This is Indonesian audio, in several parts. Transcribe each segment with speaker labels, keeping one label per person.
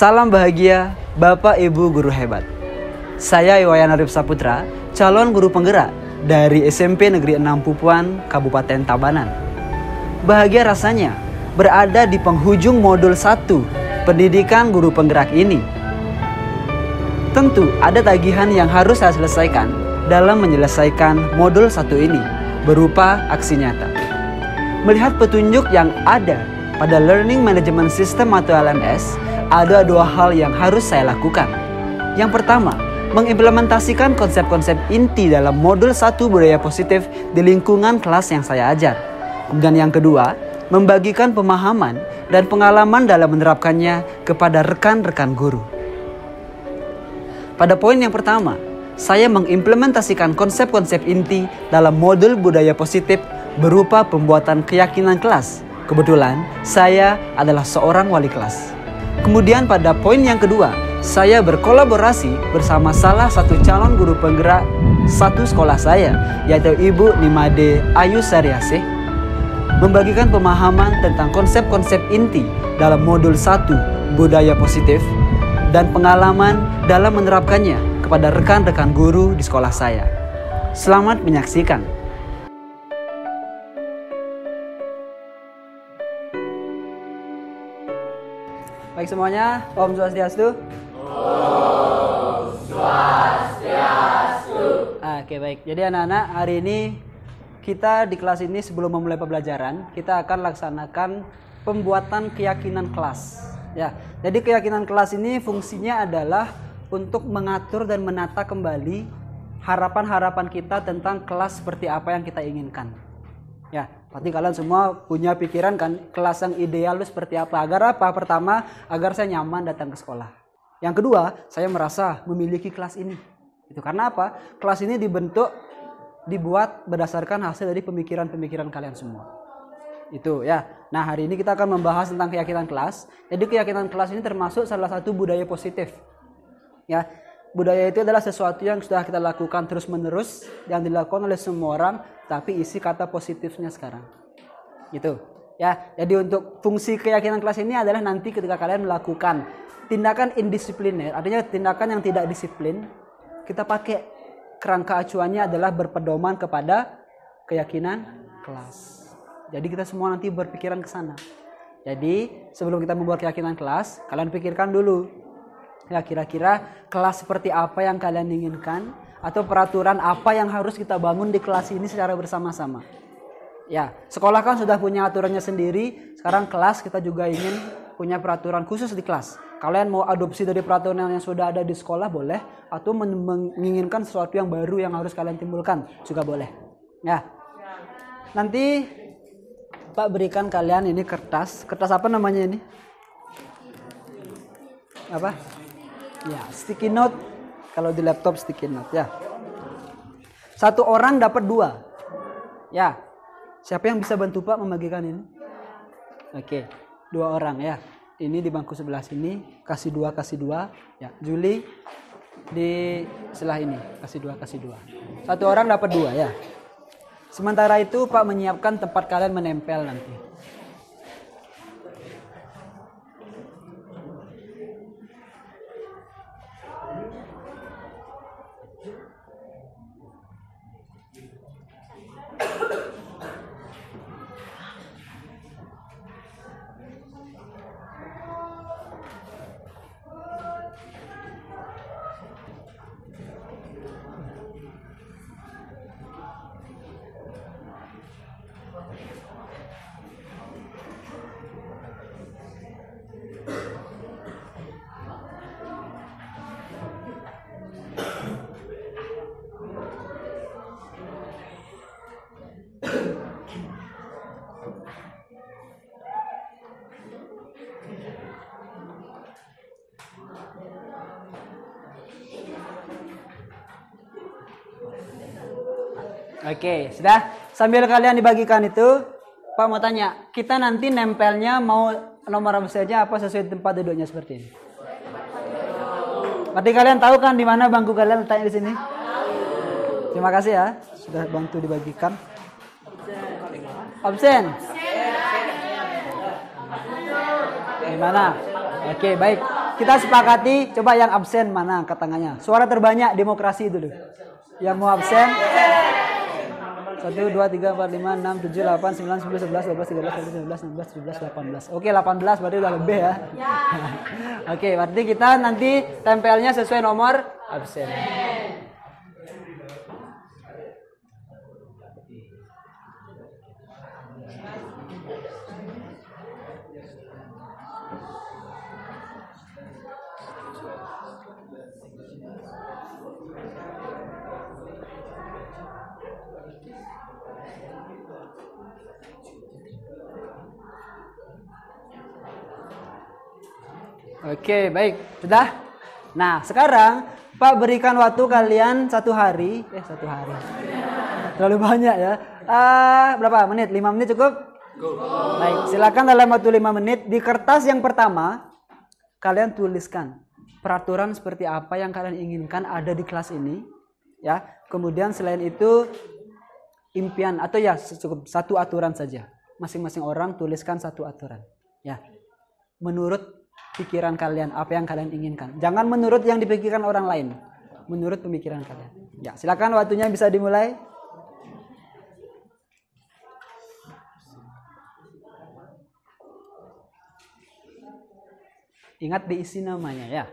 Speaker 1: Salam bahagia Bapak Ibu Guru Hebat. Saya Iwayan Arif Saputra, calon guru penggerak dari SMP Negeri 6 Pupuan, Kabupaten Tabanan. Bahagia rasanya berada di penghujung modul 1 pendidikan guru penggerak ini. Tentu ada tagihan yang harus saya selesaikan dalam menyelesaikan modul 1 ini berupa aksi nyata. Melihat petunjuk yang ada pada Learning Management System atau LMS, ada dua hal yang harus saya lakukan. Yang pertama, mengimplementasikan konsep-konsep inti dalam modul 1 budaya positif di lingkungan kelas yang saya ajar. Dan yang kedua, membagikan pemahaman dan pengalaman dalam menerapkannya kepada rekan-rekan guru. Pada poin yang pertama, saya mengimplementasikan konsep-konsep inti dalam modul budaya positif berupa pembuatan keyakinan kelas. Kebetulan, saya adalah seorang wali kelas. Kemudian pada poin yang kedua, saya berkolaborasi bersama salah satu calon guru penggerak satu sekolah saya, yaitu Ibu Nimade Ayu Sariasih, membagikan pemahaman tentang konsep-konsep inti dalam modul 1 budaya positif dan pengalaman dalam menerapkannya kepada rekan-rekan guru di sekolah saya. Selamat menyaksikan. Baik semuanya, Om Swastiastu.
Speaker 2: Om Swastiastu.
Speaker 1: Oke baik, jadi anak-anak, hari ini kita di kelas ini sebelum memulai pembelajaran, kita akan laksanakan pembuatan keyakinan kelas. Ya, jadi keyakinan kelas ini fungsinya adalah untuk mengatur dan menata kembali harapan-harapan kita tentang kelas seperti apa yang kita inginkan. Ya, pasti kalian semua punya pikiran kan, kelas yang ideal itu seperti apa. Agar apa? Pertama, agar saya nyaman datang ke sekolah. Yang kedua, saya merasa memiliki kelas ini. Itu karena apa? Kelas ini dibuat berdasarkan hasil dari pemikiran-pemikiran kalian semua. Itu ya. Nah, hari ini kita akan membahas tentang keyakinan kelas. Jadi keyakinan kelas ini termasuk salah satu budaya positif. Ya, budaya itu adalah sesuatu yang sudah kita lakukan terus-menerus, yang dilakukan oleh semua orang, tapi isi kata positifnya sekarang. Gitu. Ya, jadi untuk fungsi keyakinan kelas ini adalah nanti ketika kalian melakukan tindakan indisipliner, artinya tindakan yang tidak disiplin, kita pakai kerangka acuannya adalah berpedoman kepada keyakinan kelas. Jadi kita semua nanti berpikiran ke sana. Jadi sebelum kita membuat keyakinan kelas, kalian pikirkan dulu. Ya, kira-kira kelas seperti apa yang kalian inginkan, atau peraturan apa yang harus kita bangun di kelas ini secara bersama-sama. Ya, sekolah kan sudah punya aturannya sendiri, sekarang kelas kita juga ingin punya peraturan khusus di kelas. Kalian mau adopsi dari peraturan yang sudah ada di sekolah boleh, atau menginginkan sesuatu yang baru yang harus kalian timbulkan juga boleh. Ya, nanti Pak berikan kalian ini kertas apa namanya ini? Apa? Ya, sticky note. Kalau di laptop sticky note ya. Satu orang dapat 2. Ya. Siapa yang bisa bantu Pak membagikan ini? Oke, 2 orang ya. Ini di bangku sebelah sini, kasih 2. Ya, Juli di sebelah ini, kasih 2. Satu orang dapat 2 ya. Sementara itu Pak menyiapkan tempat kalian menempel nanti. Oke, sudah. Sambil kalian dibagikan itu, Pak mau tanya, kita nanti nempelnya mau nomor apa saja, apa sesuai tempat duduknya seperti ini? Berarti kalian tahu kan di mana bangku kalian letaknya di sini? Terima kasih ya, sudah bantu dibagikan. Absen? Di mana? Oke, baik. kita sepakati, coba yang absen mana angkat tangannya. Suara terbanyak demokrasi dulu. Yang mau absen? 1, 2, 3, 4, 5, 6, 7, 8, 9, 10, 11, 12, 13, 14, 15, 16, 17, 18. Oke, 18 berarti udah lebih ya. Oke, berarti kita nanti tempelnya sesuai nomor absen. Oke, baik. Sudah? Nah, sekarang Pak berikan waktu kalian 1 hari. 1 hari. Terlalu banyak ya. Berapa menit? 5 menit cukup? Baik, silakan dalam waktu 5 menit. Di kertas yang pertama, kalian tuliskan peraturan seperti apa yang kalian inginkan ada di kelas ini. Ya. Kemudian selain itu, impian atau ya cukup 1 aturan saja. Masing-masing orang tuliskan 1 aturan. Ya. Menurut pikiran kalian, apa yang kalian inginkan. Jangan menurut yang dipikirkan orang lain. Menurut pemikiran kalian. Ya, silakan waktunya bisa dimulai. Ingat diisi namanya ya.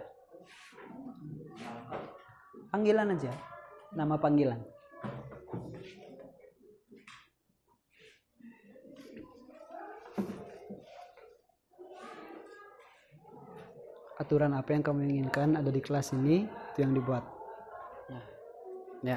Speaker 1: Panggilan aja. Nama panggilan. Aturan apa yang kamu inginkan ada di kelas ini, itu yang dibuat. Ya.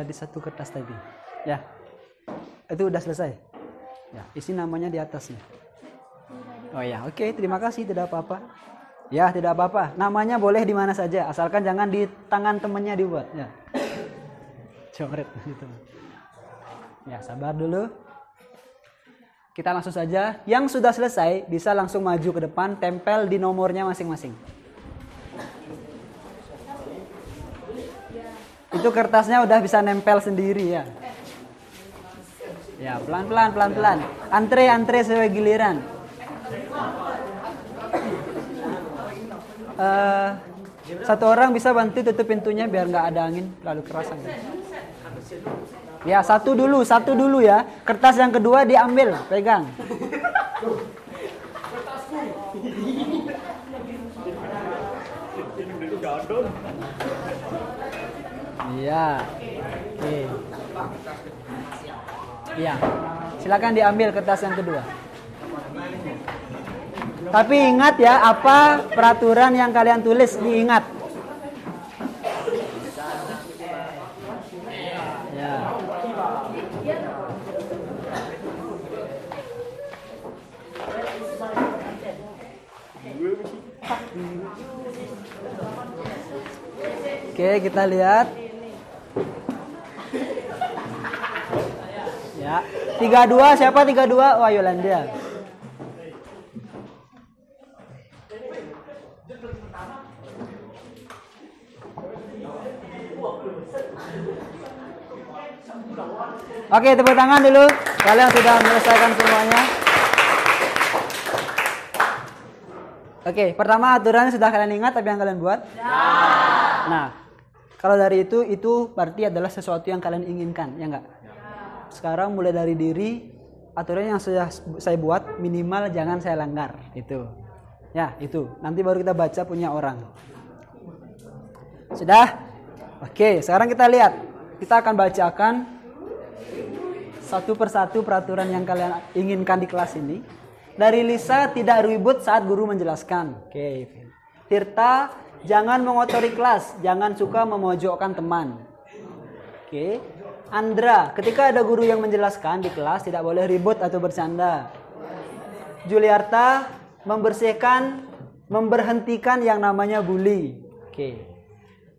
Speaker 1: Di 1 kertas tadi. Ya. Itu udah selesai. Ya, isi namanya di atasnya. Oh ya, oke, terima kasih, tidak apa-apa. Ya, tidak apa-apa. Namanya boleh di mana saja, asalkan jangan di tangan temennya dibuat. Ya. Coret gitu. Ya, sabar dulu. Kita langsung saja. Yang sudah selesai bisa langsung maju ke depan, tempel di nomornya masing-masing. Itu kertasnya udah bisa nempel sendiri ya. Ya, pelan-pelan, pelan-pelan. Antre sesuai giliran. Satu orang bisa bantu tutup pintunya biar nggak ada angin terlalu keras. Ya, satu dulu ya. Kertas yang kedua diambil, pegang. Iya. Oke. Iya. Silakan diambil kertas yang kedua. Tapi ingat ya, apa peraturan yang kalian tulis diingat. Ya. Oke, kita lihat. Ya, 32 siapa 32? Oh, Yolanda. Oke, tepuk tangan dulu. Kalian sudah menyelesaikan semuanya. Oke, pertama aturannya sudah kalian ingat apa yang kalian buat? Nah, kalau dari itu berarti adalah sesuatu yang kalian inginkan, ya enggak? Sekarang mulai dari diri, aturan yang sudah saya buat minimal jangan saya langgar, itu. Ya, itu. Nanti baru kita baca punya orang. Sudah? Oke, sekarang kita lihat. Kita akan bacakan satu persatu peraturan yang kalian inginkan di kelas ini. Dari Lisa, tidak ribut saat guru menjelaskan. Oke. Tirta, jangan mengotori kelas, jangan suka memojokkan teman. Oke. Andra, ketika ada guru yang menjelaskan di kelas tidak boleh ribut atau bercanda. Juliarta, memberhentikan yang namanya bully. Oke.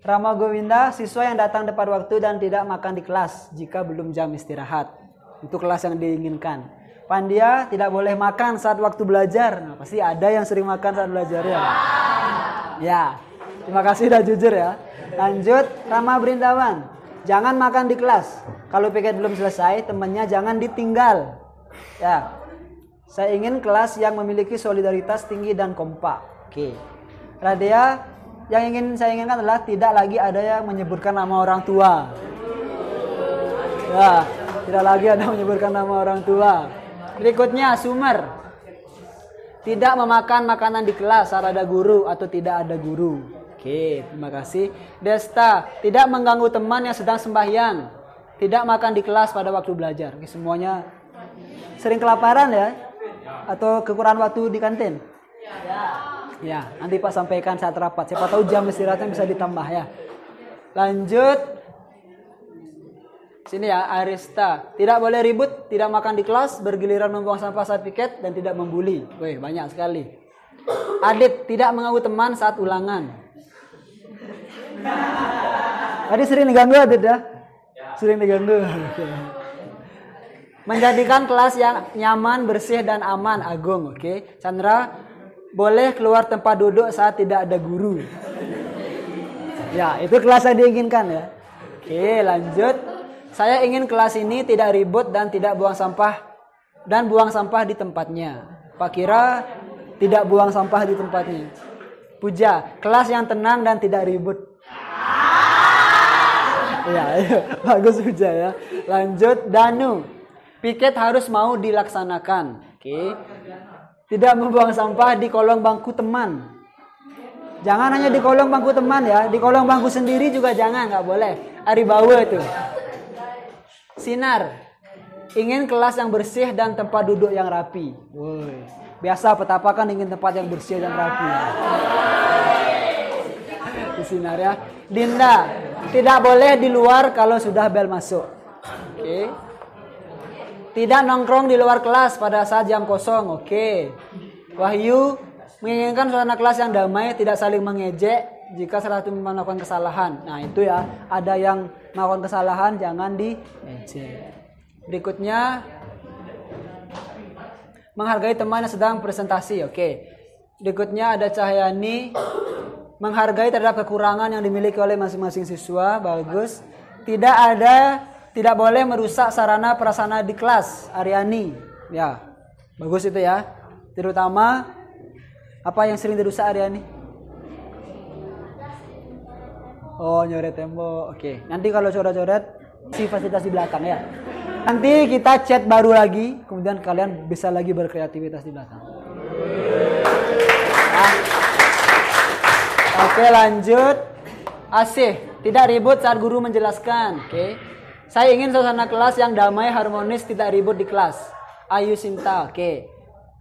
Speaker 1: Rama Gowinda, siswa yang datang tepat waktu dan tidak makan di kelas jika belum jam istirahat. Itu kelas yang diinginkan. Pandia tidak boleh makan saat waktu belajar. Nah, pasti ada yang sering makan saat belajar ya. Ya, terima kasih udah jujur ya. Lanjut, Rama Berintawan. Jangan makan di kelas. Kalau piket belum selesai, temannya jangan ditinggal. Ya, saya ingin kelas yang memiliki solidaritas tinggi dan kompak. Oke. Radea, yang saya inginkan adalah tidak lagi ada yang menyebutkan nama orang tua. Ya, tidak lagi ada yang menyebutkan nama orang tua. Berikutnya, Sumer. Tidak memakan makanan di kelas saat ada guru atau tidak ada guru. Oke, terima kasih. Desta, tidak mengganggu teman yang sedang sembahyang. Tidak makan di kelas pada waktu belajar. Oke, semuanya sering kelaparan ya? Atau kekurangan waktu di kantin? Ya, nanti Pak sampaikan saat rapat. Siapa tahu jam istirahatnya bisa ditambah ya. Lanjut. Sini ya, Arista. Tidak boleh ribut, tidak makan di kelas, bergiliran membuang sampah saat piket, dan tidak membuli. Wih, banyak sekali. Adit, tidak mengganggu teman saat ulangan. Tadi sering diganggu Adit ya? Sering diganggu. Menjadikan kelas yang nyaman, bersih, dan aman. Agung, oke. Chandra, boleh keluar tempat duduk saat tidak ada guru. Ya, itu kelas yang diinginkan ya. Oke, lanjut. Saya ingin kelas ini tidak ribut dan tidak buang sampah di tempatnya. Pak Kira tidak buang sampah di tempatnya. Puja, kelas yang tenang dan tidak ribut. Ya, bagus Puja ya. Lanjut, Danu. Piket harus mau dilaksanakan. Oke. Tidak membuang sampah di kolong bangku teman. Jangan hanya di kolong bangku teman ya, di kolong bangku sendiri juga jangan, nggak boleh. Aribawa itu. Sinar, ingin kelas yang bersih dan tempat duduk yang rapi. Woi, biasa petapa kan ingin tempat yang bersih dan rapi. Di Sinar ya. Dinda, tidak boleh di luar kalau sudah bel masuk. Oke. Tidak nongkrong di luar kelas pada saat jam kosong. Oke. Wahyu, menginginkan suasana kelas yang damai, tidak saling mengejek jika salah satu melakukan kesalahan. Nah itu ya, ada yang melakukan kesalahan jangan diejek. Berikutnya, menghargai teman yang sedang presentasi. Oke. Berikutnya ada Cahyani, menghargai terhadap kekurangan yang dimiliki oleh masing-masing siswa. Bagus. Tidak boleh merusak sarana prasarana di kelas. Aryani. Ya. Bagus itu ya. Terutama apa yang sering dirusak Aryani? Oh, nyoret tembok. Oke. Nanti kalau coret-coret si fasilitas di belakang ya. Nanti kita chat baru lagi, kemudian kalian bisa lagi berkreativitas di belakang. Oke, lanjut. Asih, tidak ribut saat guru menjelaskan. Oke. Saya ingin suasana kelas yang damai, harmonis, tidak ribut di kelas. Ayu Sinta. Oke.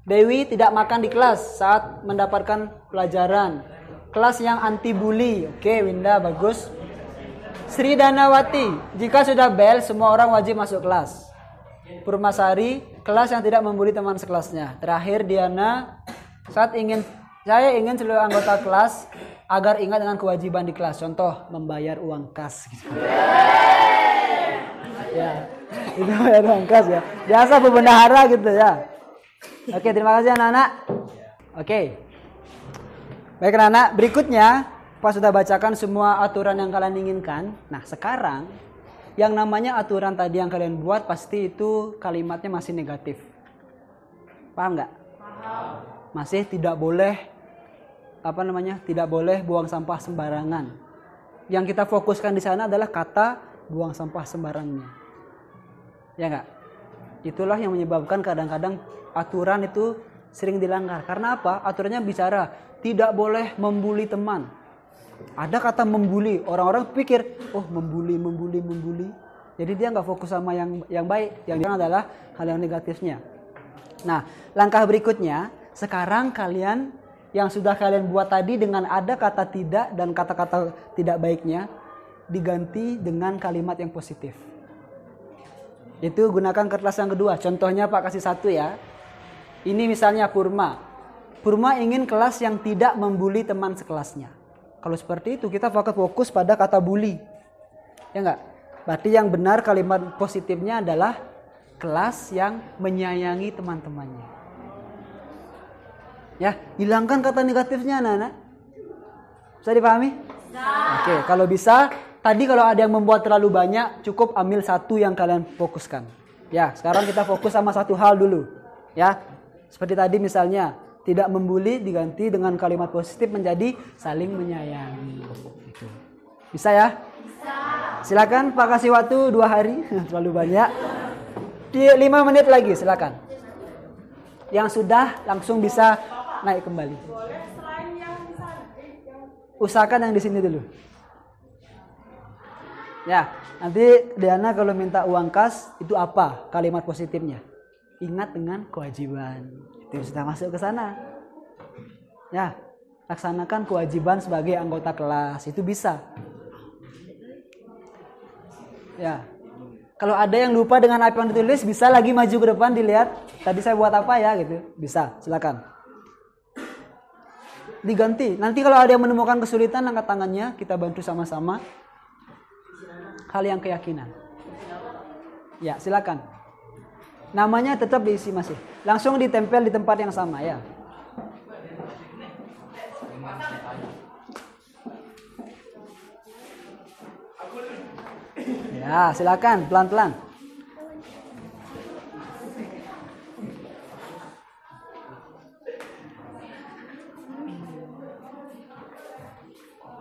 Speaker 1: Dewi tidak makan di kelas saat mendapatkan pelajaran. Kelas yang anti bully. Oke, Winda, bagus. Sri Danawati, jika sudah bel, semua orang wajib masuk kelas. Purmasari, kelas yang tidak membuli teman sekelasnya. Terakhir, Diana, saya ingin seluruh anggota kelas agar ingat dengan kewajiban di kelas. Contoh, membayar uang kas. Ya, itu membayar uang kas ya. Biasa pembendahara gitu ya. Oke, terima kasih anak-anak. Oke. Baik anak-anak, berikutnya Pak sudah bacakan semua aturan yang kalian inginkan. Nah sekarang yang namanya aturan tadi yang kalian buat pasti itu kalimatnya masih negatif. Paham nggak? Masih tidak boleh tidak boleh buang sampah sembarangan. Yang kita fokuskan di sana adalah kata buang sampah sembarangan. Ya nggak? Itulah yang menyebabkan kadang-kadang aturan itu sering dilanggar. Karena apa? Aturannya bicara tidak boleh membuli teman. Ada kata membuli, orang-orang pikir, oh membuli. Jadi dia nggak fokus sama yang baik, yang adalah hal yang negatifnya. Nah, langkah berikutnya, sekarang kalian yang sudah kalian buat tadi dengan ada kata tidak dan kata-kata tidak baiknya diganti dengan kalimat yang positif. Itu gunakan kertas yang kedua. Contohnya Pak kasih satu ya. Ini misalnya Purma. Purma ingin kelas yang tidak membuli teman sekelasnya. Kalau seperti itu kita fokus pada kata bully. Ya enggak? Berarti yang benar kalimat positifnya adalah kelas yang menyayangi teman-temannya. Ya, hilangkan kata negatifnya anak-anak. Bisa dipahami? Oke, kalau bisa, tadi kalau ada yang membuat terlalu banyak, cukup ambil satu yang kalian fokuskan. Ya, sekarang kita fokus sama satu hal dulu. Ya, seperti tadi misalnya, tidak membuli diganti dengan kalimat positif menjadi saling menyayangi. Gitu. Bisa ya? Bisa. Silakan Pak kasih waktu 2 hari, terlalu banyak. 5 menit lagi, silakan. Yang sudah langsung bisa naik kembali. Usahakan yang di sini dulu. Ya, nanti Diana kalau minta uang kas itu apa kalimat positifnya? Ingat dengan kewajiban. Itu sudah masuk ke sana. Ya, laksanakan kewajiban sebagai anggota kelas. Itu bisa. Ya. Kalau ada yang lupa dengan apa yang ditulis, bisa lagi maju ke depan dilihat. Tadi saya buat apa ya gitu. Bisa, silakan. Diganti. Nanti kalau ada yang menemukan kesulitan, angkat tangannya, kita bantu sama-sama. Hal yang keyakinan. Ya, silakan. Namanya tetap diisi masih. Langsung ditempel di tempat yang sama ya. Ya, silakan pelan-pelan.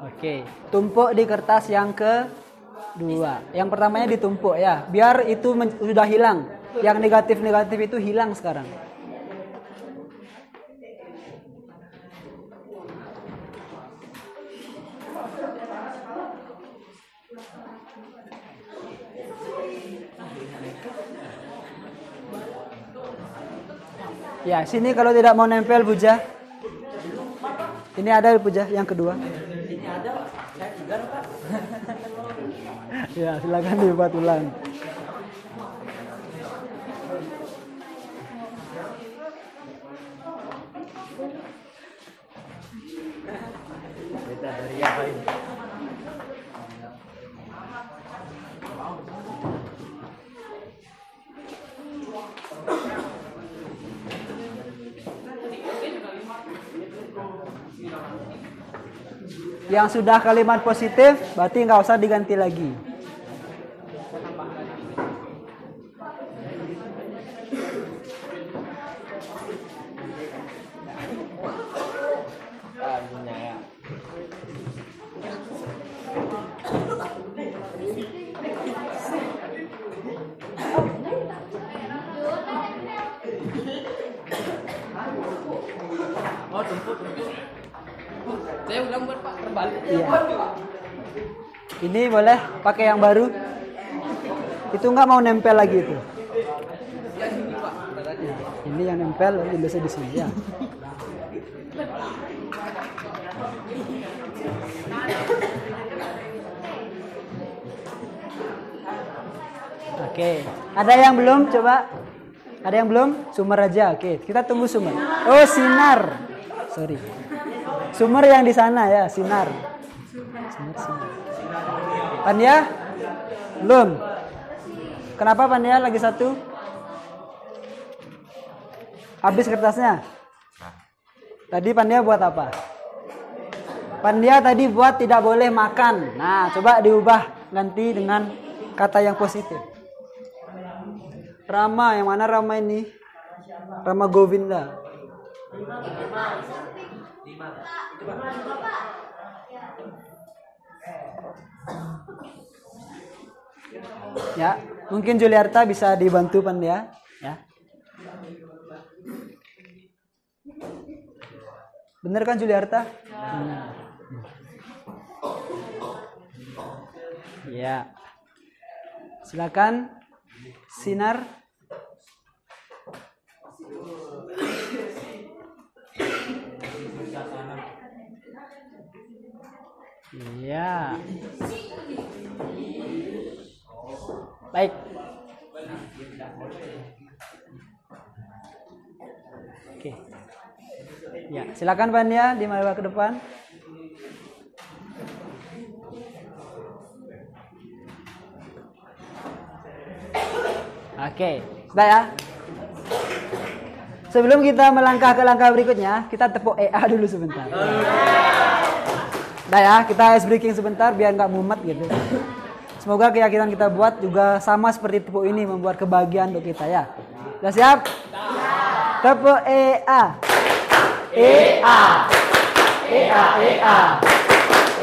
Speaker 1: Oke, tumpuk di kertas yang kedua. Yang pertamanya ditumpuk ya, biar itu sudah hilang. Yang negatif-negatif itu hilang sekarang. Ya, sini kalau tidak mau nempel Puja. Ini ada Puja yang kedua.
Speaker 2: Ini ada, saya juga Pak.
Speaker 1: Ya, silakan dibuat ulang.
Speaker 2: Beda dari yang lain.
Speaker 1: Yang sudah kalimat positif, berarti nggak usah diganti lagi.
Speaker 2: Oh, tumpuk. Saya ulang buat Pak, terbalik.
Speaker 1: Iya. Ini boleh pakai yang baru. Itu nggak mau nempel lagi itu.
Speaker 2: Ya, sini Pak.
Speaker 1: Ya, ini yang nempel biasanya di sini ya. Oke, ada yang belum? Coba. Ada yang belum? Sumber aja. Oke, kita tunggu sumber. Oh, sinar. Sorry. Sumber yang di sana ya, sinar. Sinar. Pania? Belum. Kenapa Pania lagi satu? Habis kertasnya? Tadi Pania buat apa? Pania tadi buat tidak boleh makan. Nah, coba diubah ganti dengan kata yang positif. Rama, yang mana Rama ini? Rama Govinda. Ya, mungkin Juliarta bisa dibantu Pania, ya. Bener kan Juliarta? Ya. Silakan sinar. Iya. Baik. Oke. Ya, silakan Pania dimana ke depan. Oke, Sudah ya? Sebelum kita melangkah ke langkah berikutnya, kita tepuk EA dulu sebentar. Sudah ya, kita ice breaking sebentar biar nggak mumet gitu. Semoga keyakinan kita buat juga sama seperti tepuk ini membuat kebahagiaan untuk kita ya. Sudah siap? Tepuk EA. EA. EA. EA.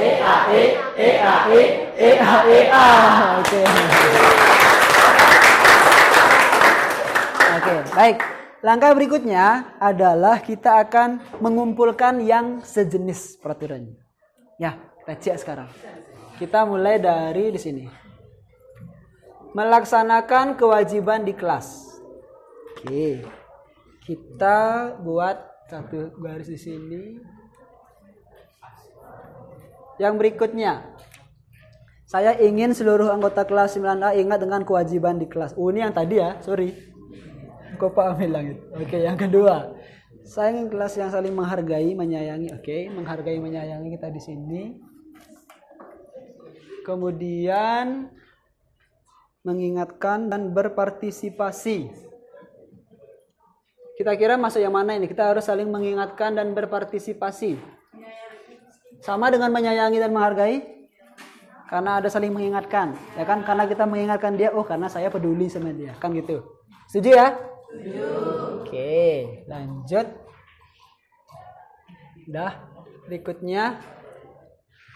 Speaker 1: EA. EA. EA. EA. Oke. Oke, baik. Langkah berikutnya adalah kita akan mengumpulkan yang sejenis peraturannya. Ya, kita cek sekarang. Kita mulai dari di sini. Melaksanakan kewajiban di kelas. Oke. Kita buat satu garis di sini. Yang berikutnya. Saya ingin seluruh anggota kelas 9A ingat dengan kewajiban di kelas. Oh, ini yang tadi ya, sorry. Kok Pak Amil langit. Oke, yang kedua. Saya ingin kelas yang saling menghargai, menyayangi. Oke, menghargai, menyayangi kita di sini. Kemudian mengingatkan dan berpartisipasi. Kita kira masuk yang mana ini? Kita harus saling mengingatkan dan berpartisipasi. Sama dengan menyayangi dan menghargai? Karena ada saling mengingatkan. Ya kan? Karena kita mengingatkan dia, oh karena saya peduli sama dia. Kan gitu. Setuju ya? Oke, lanjut. Udah, berikutnya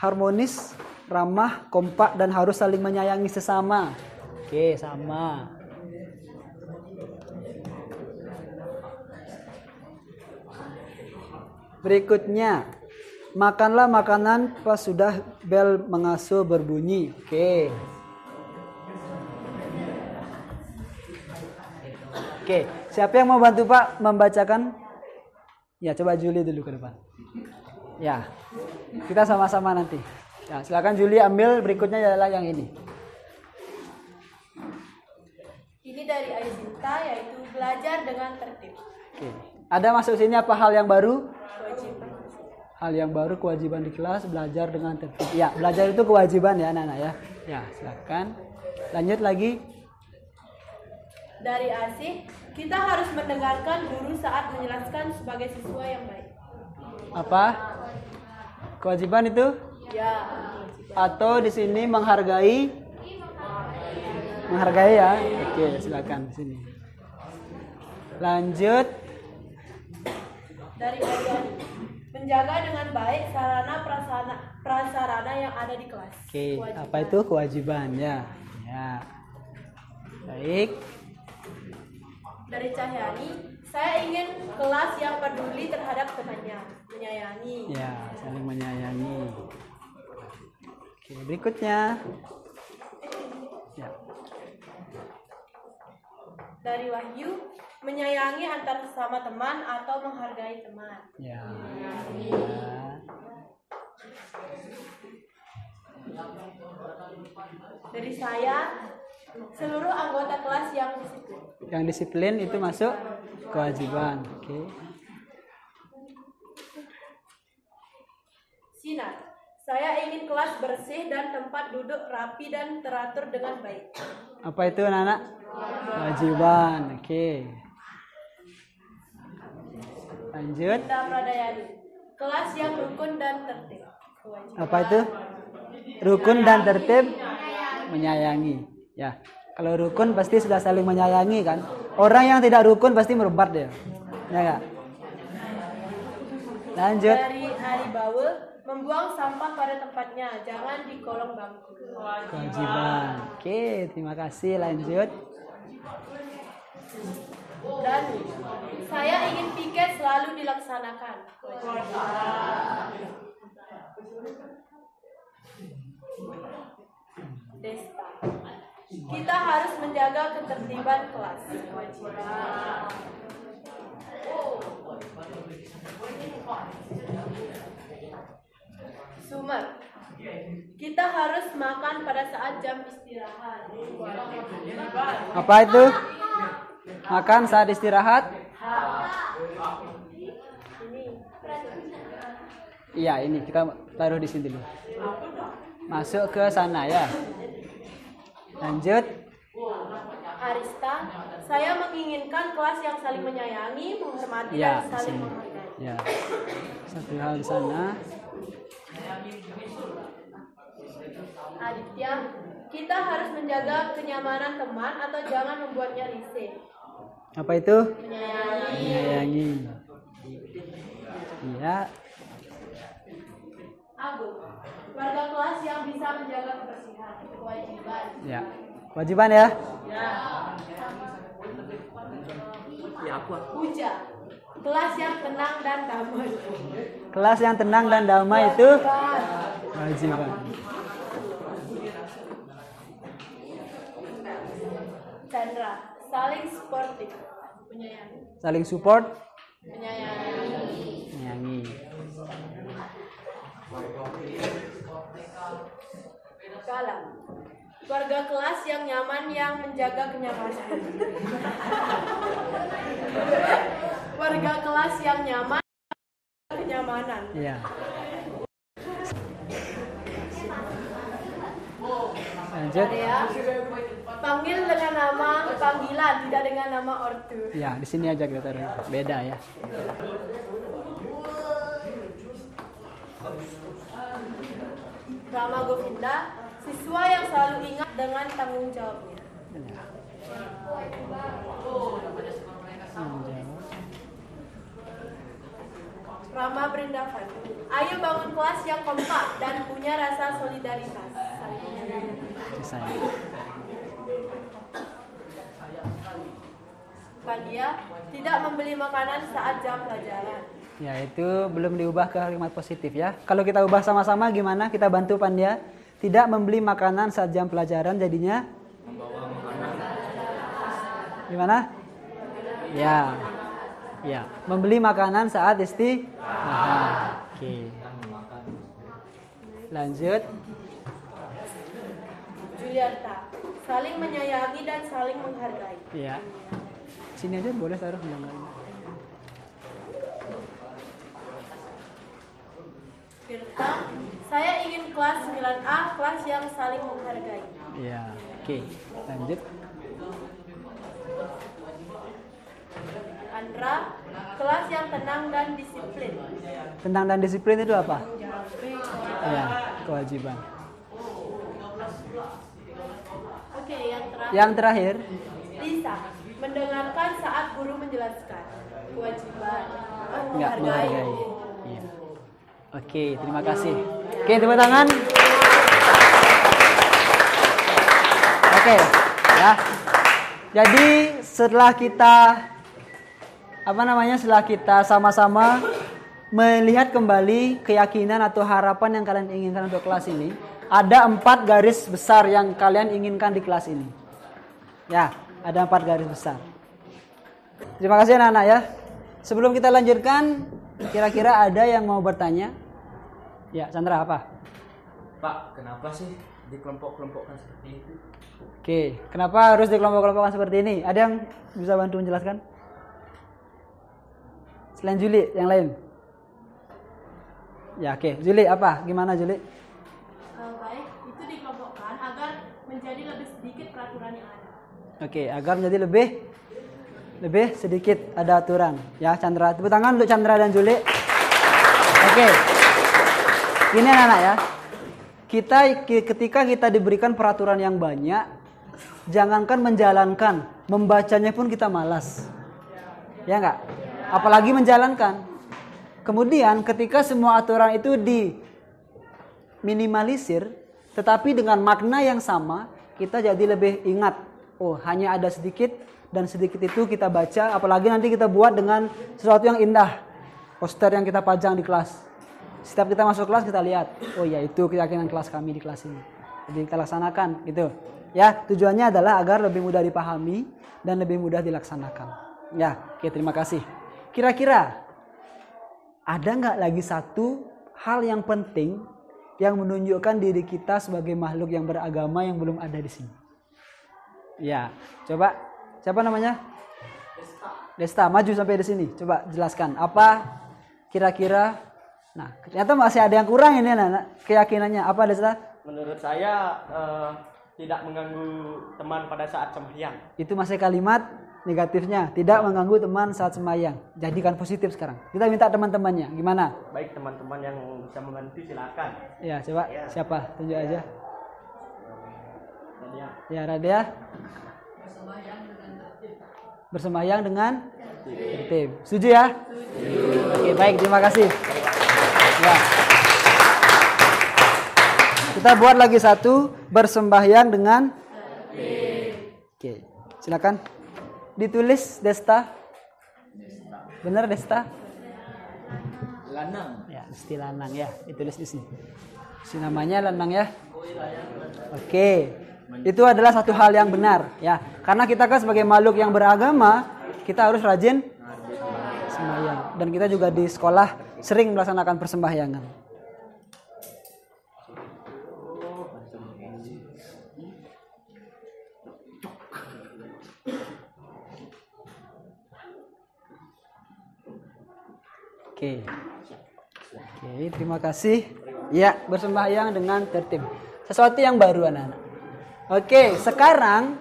Speaker 1: harmonis, ramah, kompak dan harus saling menyayangi sesama. Oke, sama. Berikutnya, makanlah makanan pas sudah bel mengasuh berbunyi. Oke. Oke, siapa yang mau bantu Pak membacakan? Ya, coba Juli dulu ke depan. Ya, kita sama-sama nanti. Ya, silakan Juli ambil berikutnya adalah yang ini.
Speaker 3: Ini dari Aisinta yaitu belajar dengan tertib.
Speaker 1: Oke. Ada masuk sini apa hal yang baru?
Speaker 3: Kewajiban.
Speaker 1: Hal yang baru kewajiban di kelas belajar dengan tertib. Ya, belajar itu kewajiban ya anak-anak ya. Ya, silakan. Lanjut lagi.
Speaker 3: Dari Asih, kita harus mendengarkan guru saat menjelaskan sebagai siswa yang baik.
Speaker 1: Apa? Kewajiban itu?
Speaker 3: Ya.
Speaker 1: Atau di sini menghargai? Menghargai ya. Oke, silakan di sini. Lanjut.
Speaker 3: Dari Ariani, menjaga dengan baik sarana prasarana yang ada di kelas.
Speaker 1: Oke,
Speaker 3: Kewajiban.
Speaker 1: apa itu kewajiban ya? Ya. Baik.
Speaker 3: Dari Cahyani, saya ingin kelas yang peduli terhadap temannya, menyayangi.
Speaker 1: Ya, saling menyayangi. Oke, berikutnya. Ya.
Speaker 3: Dari Wahyu, menyayangi antar sesama teman atau menghargai teman.
Speaker 1: Ya.
Speaker 3: Dari saya, seluruh anggota kelas yang disiplin.
Speaker 1: Yang disiplin itu masuk kewajiban. Oke.
Speaker 3: Sinar, saya ingin kelas bersih dan tempat duduk rapi dan teratur dengan baik.
Speaker 1: Apa itu anak-anak? Kewajiban. Oke. Lanjut.
Speaker 3: Linda Pradayani, kelas yang rukun dan tertib. Kewajiban.
Speaker 1: Apa itu? Rukun dan tertib menyayangi. Ya. Kalau rukun pasti sudah saling menyayangi kan. Orang yang tidak rukun pasti merubat dia. Ya enggak? Lanjut.
Speaker 3: Dari Ari Bawe, membuang sampah pada tempatnya, jangan di kolong bangku.
Speaker 1: Kewajiban. Oke, terima kasih. Lanjut.
Speaker 3: Dan saya ingin piket selalu dilaksanakan. Desta, kita harus menjaga ketertiban kelas. Kewajiban. Sumer, kita harus makan pada saat jam istirahat.
Speaker 1: Apa itu? Makan saat istirahat? Iya, ini kita taruh di sini dulu. Masuk ke sana ya. Lanjut.
Speaker 3: Arista, Saya menginginkan kelas yang saling menyayangi, menghormati,
Speaker 1: Ya,
Speaker 3: dan saling
Speaker 1: sini.
Speaker 3: menghargai.
Speaker 1: Ya. Satu hal di sana.
Speaker 3: Aditya, kita harus menjaga kenyamanan teman atau jangan membuatnya risih.
Speaker 1: Apa itu?
Speaker 3: Menyayangi.
Speaker 1: Menyayangi. Iya.
Speaker 3: Agung, warga kelas yang bisa menjaga kebersihan, kewajiban.
Speaker 1: Ya. Kewajiban ya.
Speaker 3: Ya.
Speaker 2: Ya aku.
Speaker 3: Puja, kelas yang tenang dan damai.
Speaker 1: Kelas yang tenang dan damai itu
Speaker 3: Kewajiban.
Speaker 1: kewajiban.
Speaker 3: Chandra, saling sportif, menyayangi.
Speaker 1: Saling support,
Speaker 3: Menyayangi.
Speaker 1: menyayangi.
Speaker 3: Galang, warga kelas yang nyaman yang menjaga kenyamanan. Warga kelas yang nyaman, kenyamanan.
Speaker 1: Iya. Lanjut.
Speaker 3: Ya, panggil dengan nama panggilan, tidak dengan nama ortu.
Speaker 1: Ya, di sini aja kita taruh. Beda ya.
Speaker 3: Rama Govinda, siswa yang selalu ingat dengan tanggung jawabnya.
Speaker 1: Ya.
Speaker 3: Rama Brindavan, ayo bangun kelas yang kompak dan punya rasa solidaritas.
Speaker 1: Selesai.
Speaker 3: Pandia, tidak membeli makanan saat jam pelajaran.
Speaker 1: Ya, itu belum diubah ke kalimat positif ya. Kalau kita ubah sama-sama gimana? Kita bantu Pandia. Tidak membeli makanan saat jam pelajaran jadinya gimana? Ya. Ya, membeli makanan saat istirahat. Oke. Lanjut.
Speaker 3: Juliarta, saling menyayangi dan saling menghargai.
Speaker 1: Ya. Sini aja boleh taruh bilang.
Speaker 3: Firta, saya ingin kelas 9A, kelas yang saling menghargai.
Speaker 1: Ya. Oke. Lanjut.
Speaker 3: Andra, kelas yang tenang dan disiplin.
Speaker 1: Tenang dan disiplin itu apa? Ya, kewajiban.
Speaker 3: Oke, yang terakhir.
Speaker 1: Yang terakhir,
Speaker 3: Lisa, mendengarkan saat guru menjelaskan. Kewajiban.
Speaker 1: nggak menghargai. Iya. Oke, terima kasih. Oke, tepuk tangan. Oke, ya. Jadi setelah kita setelah kita sama-sama melihat kembali keyakinan atau harapan yang kalian inginkan untuk kelas ini, ada 4 garis besar yang kalian inginkan di kelas ini. Ya, ada 4 garis besar. Terima kasih anak-anak ya. Sebelum kita lanjutkan, kira-kira ada yang mau bertanya? Ya, Chandra apa?
Speaker 2: Pak, kenapa sih dikelompok-kelompokkan seperti itu?
Speaker 1: Oke, kenapa harus dikelompok-kelompokkan seperti ini? Ada yang bisa bantu menjelaskan? Selain Juli, yang lain? Ya, oke. Juli apa? Gimana Juli?
Speaker 3: Baik, itu dikelompokkan agar menjadi lebih sedikit peraturan yang ada.
Speaker 1: Oke, agar menjadi lebih sedikit ada aturan. Ya, Chandra. Tepuk tangan untuk Chandra dan Juli. Oke. Ini anak-anak ya. Ketika kita diberikan peraturan yang banyak, jangankan menjalankan, membacanya pun kita malas. Ya enggak? Apalagi menjalankan. Kemudian ketika semua aturan itu diminimalisir, tetapi dengan makna yang sama, kita jadi lebih ingat. Oh, hanya ada sedikit dan sedikit itu kita baca. Apalagi nanti kita buat dengan sesuatu yang indah. Poster yang kita pajang di kelas. Setiap kita masuk kelas kita lihat. Oh ya, itu keyakinan kelas kami di kelas ini. Jadi kita laksanakan gitu. Ya, tujuannya adalah agar lebih mudah dipahami dan lebih mudah dilaksanakan. Ya, oke, terima kasih. Kira-kira ada nggak lagi satu hal yang penting yang menunjukkan diri kita sebagai makhluk yang beragama yang belum ada di sini? Ya, coba siapa namanya? Desta, maju sampai di sini. Coba jelaskan apa kira-kira. Nah, ternyata masih ada yang kurang ini anak keyakinannya. Apa Desta?
Speaker 4: Menurut saya tidak mengganggu teman pada saat sembahyang.
Speaker 1: Itu masih kalimat Negatifnya, tidak mengganggu teman saat sembahyang. Jadikan positif sekarang. Kita minta teman-temannya. Gimana?
Speaker 2: Baik, teman-teman yang bisa membantu silakan.
Speaker 1: Ya, coba.
Speaker 2: Ya.
Speaker 1: Siapa? Tunjuk aja.
Speaker 2: Radia.
Speaker 1: Ya, Radia. Bersembahyang dengan tertib. Setuju ya? Oke, baik. Terima kasih. Ya. Kita buat lagi satu. Bersembahyang dengan tertib. Oke, silakan. Ditulis Desta. Benar Desta?
Speaker 2: Lanang.
Speaker 1: Ya, mesti Lanang ya. Ditulis di sini. Si namanya Lanang ya. Oke. Itu adalah satu hal yang benar ya. Karena kita kan sebagai makhluk yang beragama, kita harus rajin sembahyang. Dan kita juga di sekolah sering melaksanakan persembahyangan. Oke, terima kasih. Ya, bersembahyang dengan tertib. Sesuatu yang baru anak-anak. Oke, sekarang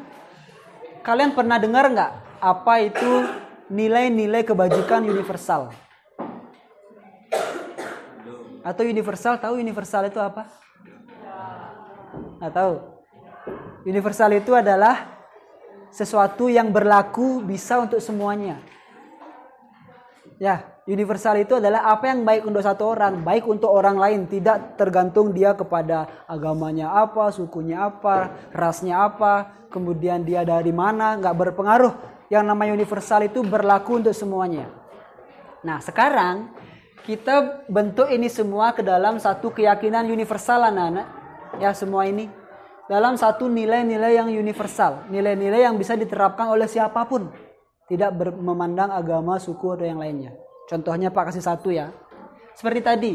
Speaker 1: kalian pernah dengar nggak apa itu nilai-nilai kebajikan universal? Atau universal, tahu universal itu apa? Nggak tahu. Universal itu adalah sesuatu yang berlaku bisa untuk semuanya. Ya, universal itu adalah apa yang baik untuk satu orang, baik untuk orang lain, tidak tergantung dia kepada agamanya apa, sukunya apa, rasnya apa, kemudian dia dari mana, nggak berpengaruh. Yang namanya universal itu berlaku untuk semuanya. Nah, sekarang kita bentuk ini semua ke dalam satu keyakinan universal anak-anak. Ya, semua ini dalam satu nilai-nilai yang universal, nilai-nilai yang bisa diterapkan oleh siapapun. Tidak memandang agama, suku, atau yang lainnya. Contohnya Pak kasih satu ya. Seperti tadi,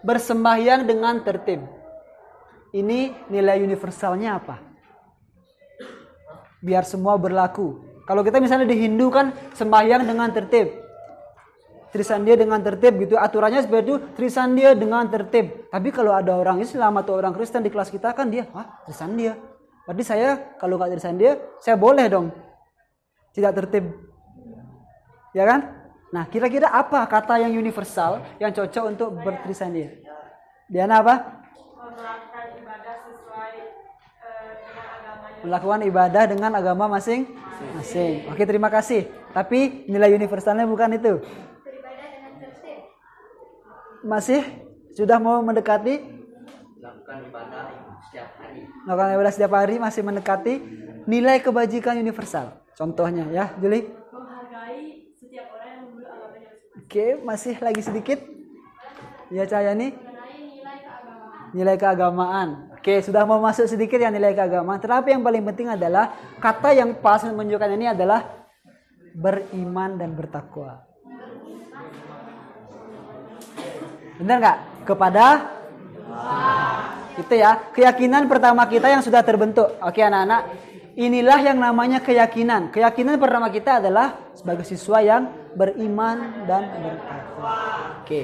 Speaker 1: bersembahyang dengan tertib. Ini nilai universalnya apa? Biar semua berlaku. Kalau kita misalnya di Hindu kan sembahyang dengan tertib. Trisandia dengan tertib gitu. Aturannya seperti itu, Trisandia dengan tertib. Tapi kalau ada orang Islam atau orang Kristen di kelas kita kan dia, Trisandia. Berarti saya kalau nggak Trisandia, saya boleh dong tidak tertib. Ya kan? Nah, kira-kira apa kata yang universal yang cocok untuk bertrisandia? Diana apa?
Speaker 3: Melakukan ibadah sesuai dengan agamanya.
Speaker 1: Melakukan ibadah dengan agama masing-masing. Oke, terima kasih. Tapi nilai universalnya bukan itu.
Speaker 3: Beribadah dengan tertib.
Speaker 1: Masih sudah mau mendekati?
Speaker 2: Lakukan ibadah setiap hari.
Speaker 1: Melakukan ibadah setiap hari masih mendekati nilai kebajikan universal. Contohnya ya, Juli.
Speaker 3: Menghargai setiap orang yang memeluk agamanya masing-masing.
Speaker 1: Oke, masih lagi sedikit. Ya, Cahyani.
Speaker 3: Mengenai nilai keagamaan.
Speaker 1: Nilai keagamaan. Oke, sudah mau masuk sedikit ya nilai keagamaan. Tetapi yang paling penting adalah kata yang pas menunjukkan ini adalah beriman dan bertakwa. Benar nggak? Kepada itu ya, keyakinan pertama kita yang sudah terbentuk. Oke anak-anak, inilah yang namanya keyakinan. Keyakinan pertama kita adalah sebagai siswa yang beriman dan bertakwa. Oke.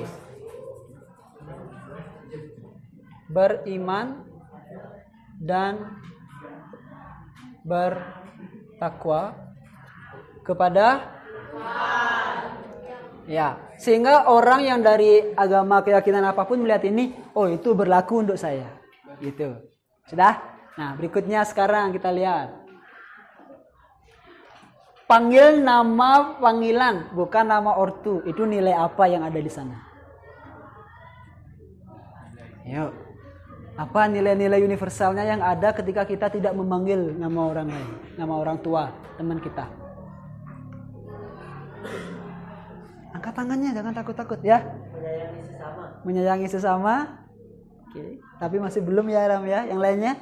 Speaker 1: Beriman dan bertakwa kepada ya, sehingga orang yang dari agama keyakinan apapun melihat ini, oh itu berlaku untuk saya. Gitu. Sudah? Nah, berikutnya sekarang kita lihat. Panggil nama panggilan, bukan nama ortu. Itu nilai apa yang ada di sana? Yuk. Apa nilai-nilai universalnya yang ada ketika kita tidak memanggil nama orang lain, nama orang tua, teman kita? Angkat tangannya, jangan takut-takut ya.
Speaker 2: Menyayangi sesama.
Speaker 1: Menyayangi sesama. Oke, tapi masih belum ya Ram ya. Yang lainnya?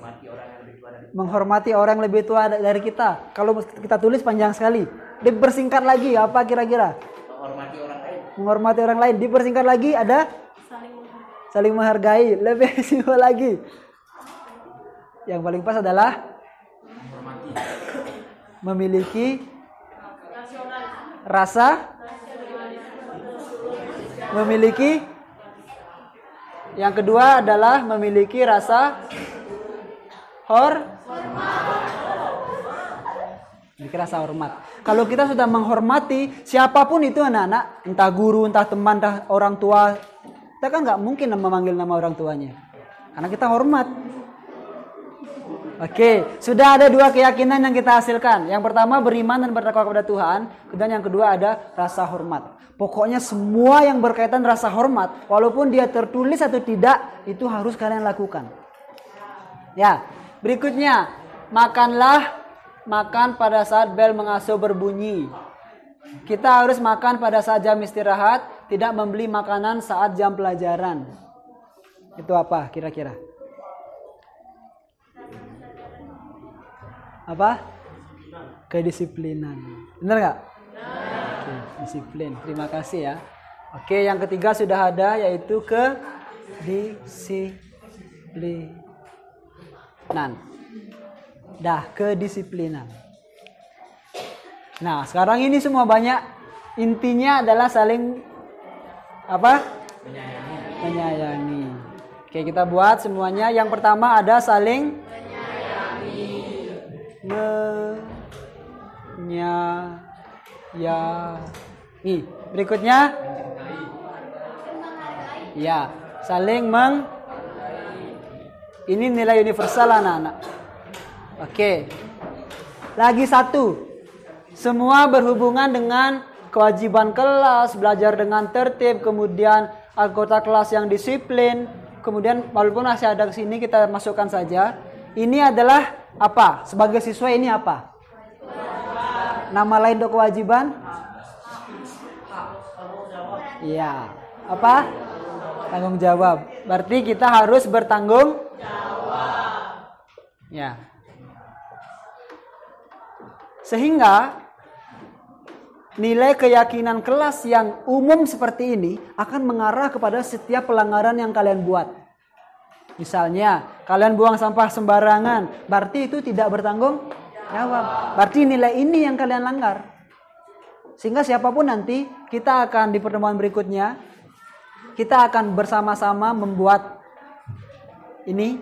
Speaker 2: Menghormati orang yang lebih tua dari
Speaker 1: Menghormati orang yang lebih tua dari kita. Kalau kita tulis panjang sekali. Dipersingkat lagi apa kira-kira?
Speaker 2: menghormati orang lain.
Speaker 1: Menghormati orang lain. Dipersingkat lagi ada saling menghargai. Lebih simpel lagi. Yang paling pas adalah
Speaker 2: Menghormati.
Speaker 1: memiliki rasa, memiliki. Yang kedua adalah memiliki rasa Memiliki rasa hormat. Kalau kita sudah menghormati siapapun itu anak-anak, entah guru, entah teman, entah orang tua, kita kan nggak mungkin memanggil nama orang tuanya, karena kita hormat. Oke, sudah ada 2 keyakinan yang kita hasilkan. Yang pertama beriman dan bertakwa kepada Tuhan, dan yang kedua ada rasa hormat. Pokoknya semua yang berkaitan rasa hormat, walaupun dia tertulis atau tidak, itu harus kalian lakukan. Ya, berikutnya, makan pada saat bel mengasuh berbunyi. Kita harus makan pada saat jam istirahat, tidak membeli makanan saat jam pelajaran. Itu apa kira-kira? Apa? Kedisiplinan. Benar nggak? Oke, disiplin. Terima kasih ya. Oke, yang ketiga sudah ada, yaitu kedisiplinan. Kedisiplinan. Nah, sekarang ini semua banyak. Intinya adalah saling apa? Menyayangi. Oke, kita buat semuanya. Yang pertama ada saling menyayangi. Berikutnya ya, saling ini nilai universal anak-anak. Oke. Lagi satu. Semua berhubungan dengan kewajiban kelas, belajar dengan tertib, kemudian anggota kelas yang disiplin, kemudian walaupun masih ada kesini kita masukkan saja. Ini adalah apa? Sebagai siswa ini apa? Nama lain untuk kewajiban? Iya. Apa? Tanggung jawab. Berarti kita harus bertanggung jawab. Ya. Sehingga nilai keyakinan kelas yang umum seperti ini akan mengarah kepada setiap pelanggaran yang kalian buat. Misalnya, kalian buang sampah sembarangan, berarti itu tidak bertanggung jawab. Berarti nilai ini yang kalian langgar. Sehingga siapapun nanti, kita akan di pertemuan berikutnya, kita akan bersama-sama membuat ini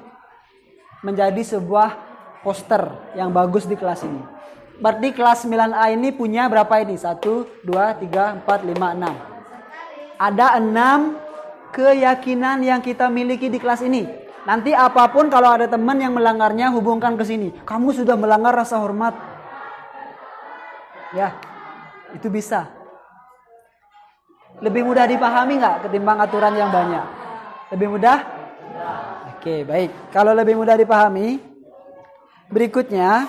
Speaker 1: menjadi sebuah poster yang bagus di kelas ini. Berarti kelas 9A ini punya berapa ini? 1, 2, 3, 4, 5, 6. Ada 6 keyakinan yang kita miliki di kelas ini. Nanti apapun kalau ada teman yang melanggarnya, hubungkan ke sini. Kamu sudah melanggar rasa hormat. Ya, itu bisa. Lebih mudah dipahami nggak ketimbang aturan yang banyak? Lebih mudah? Oke, baik. Kalau lebih mudah dipahami, berikutnya,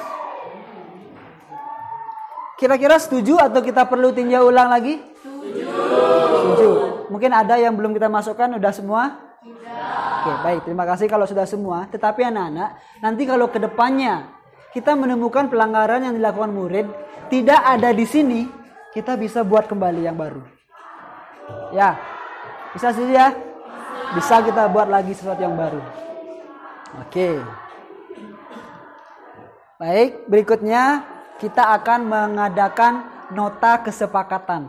Speaker 1: kira-kira setuju atau kita perlu tinjau ulang lagi? Setuju. Mungkin ada yang belum kita masukkan, udah semua? Oke, baik. Terima kasih kalau sudah semua. Tetapi anak-anak, nanti kalau ke depannya kita menemukan pelanggaran yang dilakukan murid tidak ada di sini, kita bisa buat kembali yang baru. Ya, bisa setuju ya? Bisa kita buat lagi sesuatu yang baru. Oke. Baik, berikutnya kita akan mengadakan nota kesepakatan.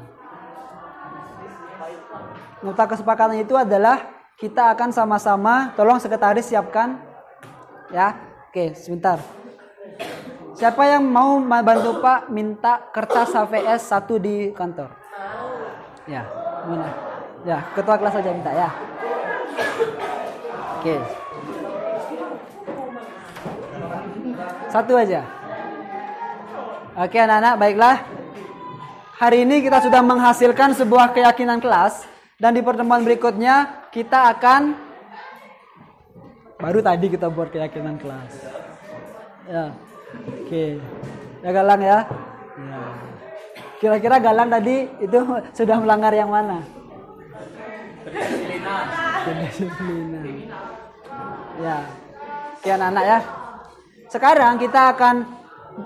Speaker 1: Nota kesepakatan itu adalah kita akan sama-sama, tolong sekretaris siapkan. Ya, oke, sebentar. Siapa yang mau bantu Pak minta kertas HVS 1 di kantor? Ya, mana? Ya, ketua kelas saja minta ya. Oke. 1 aja. Oke anak-anak, baiklah. Hari ini kita sudah menghasilkan sebuah keyakinan kelas. Dan di pertemuan berikutnya kita akan, baru tadi kita buat keyakinan kelas. Ya, oke. Ya Galang ya. Ya. Kira-kira Galang tadi itu sudah melanggar yang mana? Kedisiplinan. Ya. Oke anak-anak ya. Sekarang kita akan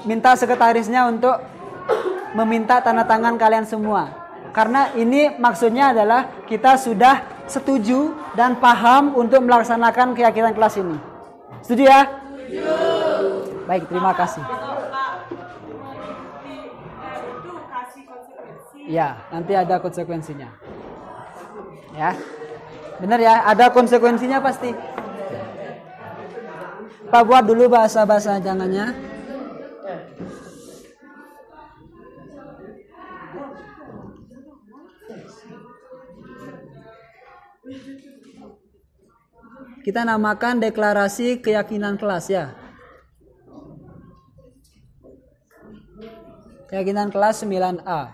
Speaker 1: minta sekretarisnya untuk meminta tanda tangan kalian semua. Karena ini maksudnya adalah kita sudah setuju dan paham untuk melaksanakan keyakinan kelas ini. Setuju ya? Setuju. Baik, terima kasih. Ya, nanti ada konsekuensinya. Ya. Benar ya, ada konsekuensinya pasti. Pak buat dulu bahasa-bahasa jangannya. Kita namakan deklarasi keyakinan kelas ya. Keyakinan kelas 9A.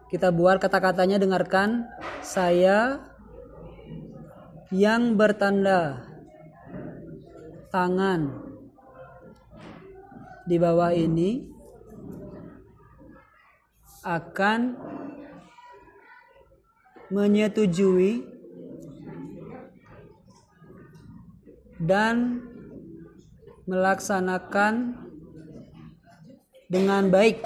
Speaker 1: Kita buat kata-katanya, dengarkan. Saya yang bertanda tangan di bawah ini akan menyetujui dan melaksanakan dengan baik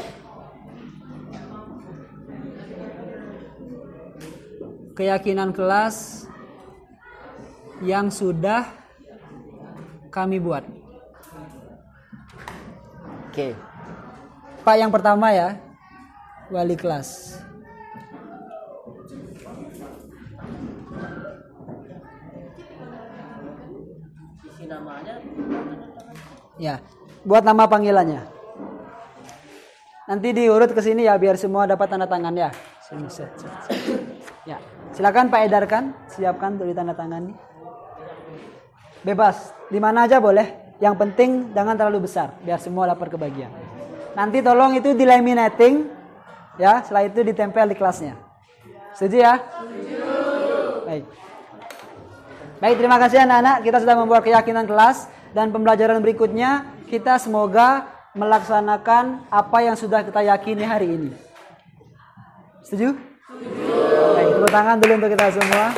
Speaker 1: keyakinan kelas yang sudah kami buat. Oke. Pak yang pertama ya, wali kelas.
Speaker 2: Isi namanya.
Speaker 1: Ya, buat nama panggilannya. Nanti diurut ke sini ya biar semua dapat tanda tangan ya. Sini, ya, silakan Pak edarkan, siapkan untuk ditandatangani. Bebas, di mana aja boleh. Yang penting jangan terlalu besar, biar semua dapat kebagian. Nanti tolong itu di laminating, ya. Setelah itu ditempel di kelasnya. Setuju ya? Setuju. Baik. Baik, terima kasih anak-anak. Kita sudah membuat keyakinan kelas dan pembelajaran berikutnya kita semoga melaksanakan apa yang sudah kita yakini hari ini. Setuju? Setuju. Baik, tepuk tangan dulu untuk kita semua.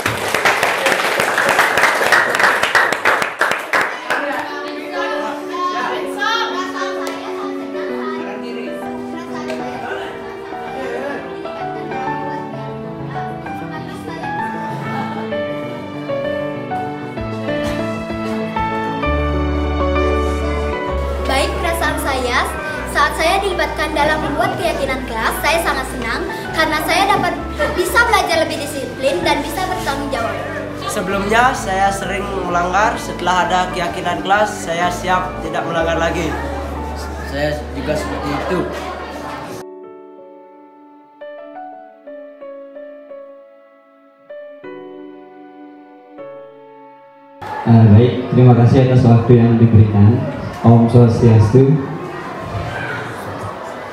Speaker 4: Saat saya dilibatkan dalam membuat keyakinan kelas, saya sangat senang karena saya dapat bisa belajar lebih disiplin dan bisa bertanggung jawab.
Speaker 5: Sebelumnya saya sering melanggar, setelah ada keyakinan kelas, saya siap tidak melanggar lagi.
Speaker 2: Saya juga seperti itu.
Speaker 6: Baik, terima kasih atas waktu yang diberikan. Om Swastiastu.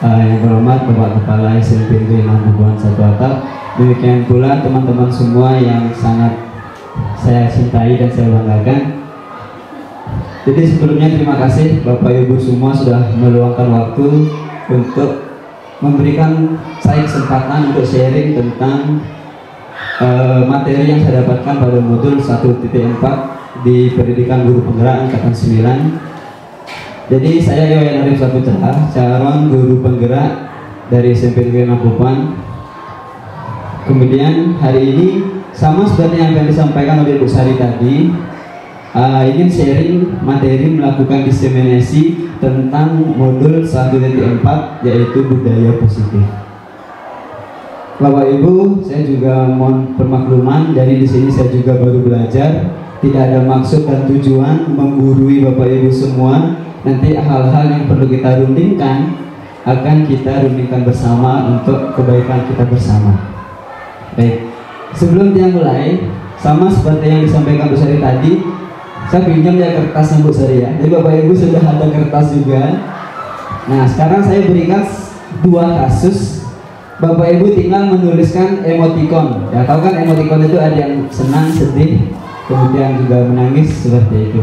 Speaker 6: Yang terhormat Bapak Kepala SMP Negeri Nampuan Satu Atap, demikian pula teman-teman semua yang sangat saya cintai dan saya banggakan. Jadi sebelumnya terima kasih Bapak Ibu semua sudah meluangkan waktu untuk memberikan saya kesempatan untuk sharing tentang materi yang saya dapatkan pada modul 1.4 di Pendidikan Guru Penggerak Angkatan 9. Jadi saya Yoyan Arif Saputra, calon guru penggerak dari SMP Negeri Nampuan. Kemudian hari ini sama seperti yang akan disampaikan oleh Bu Sari tadi, ingin sharing materi melakukan diseminasi tentang modul 1.4 yaitu budaya positif. Bapak Ibu, saya juga mohon permakluman, dari di sini saya juga baru belajar, tidak ada maksud dan tujuan menggurui Bapak Ibu semua. Nanti hal-hal yang perlu kita rundingkan akan kita rundingkan bersama untuk kebaikan kita bersama. Baik, sebelum dia mulai, sama seperti yang disampaikan Bu Sari tadi, saya pinjam ya kertasnya Bu Sari ya. Jadi Bapak Ibu sudah ada kertas juga. Nah, sekarang saya berikan 2 kasus. Bapak Ibu tinggal menuliskan emoticon. Ya, tahu kan emoticon itu ada yang senang, sedih, kemudian juga menangis seperti itu.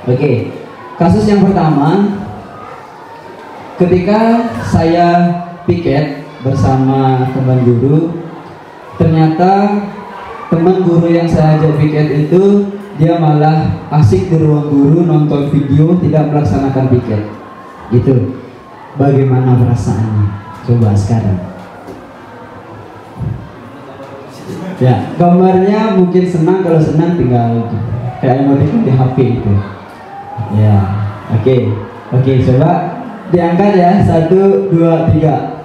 Speaker 6: Oke. Kasus yang pertama, ketika saya piket bersama teman guru, ternyata teman guru yang saya ajak piket itu dia malah asik di ruang guru nonton video, tidak melaksanakan piket. Gitu. Bagaimana perasaannya? Coba sekarang. Ya, gambarnya mungkin senang, kalau senang tinggal kayak emoticon di HP itu. Ya, oke, coba diangkat ya, 1, 2, 3.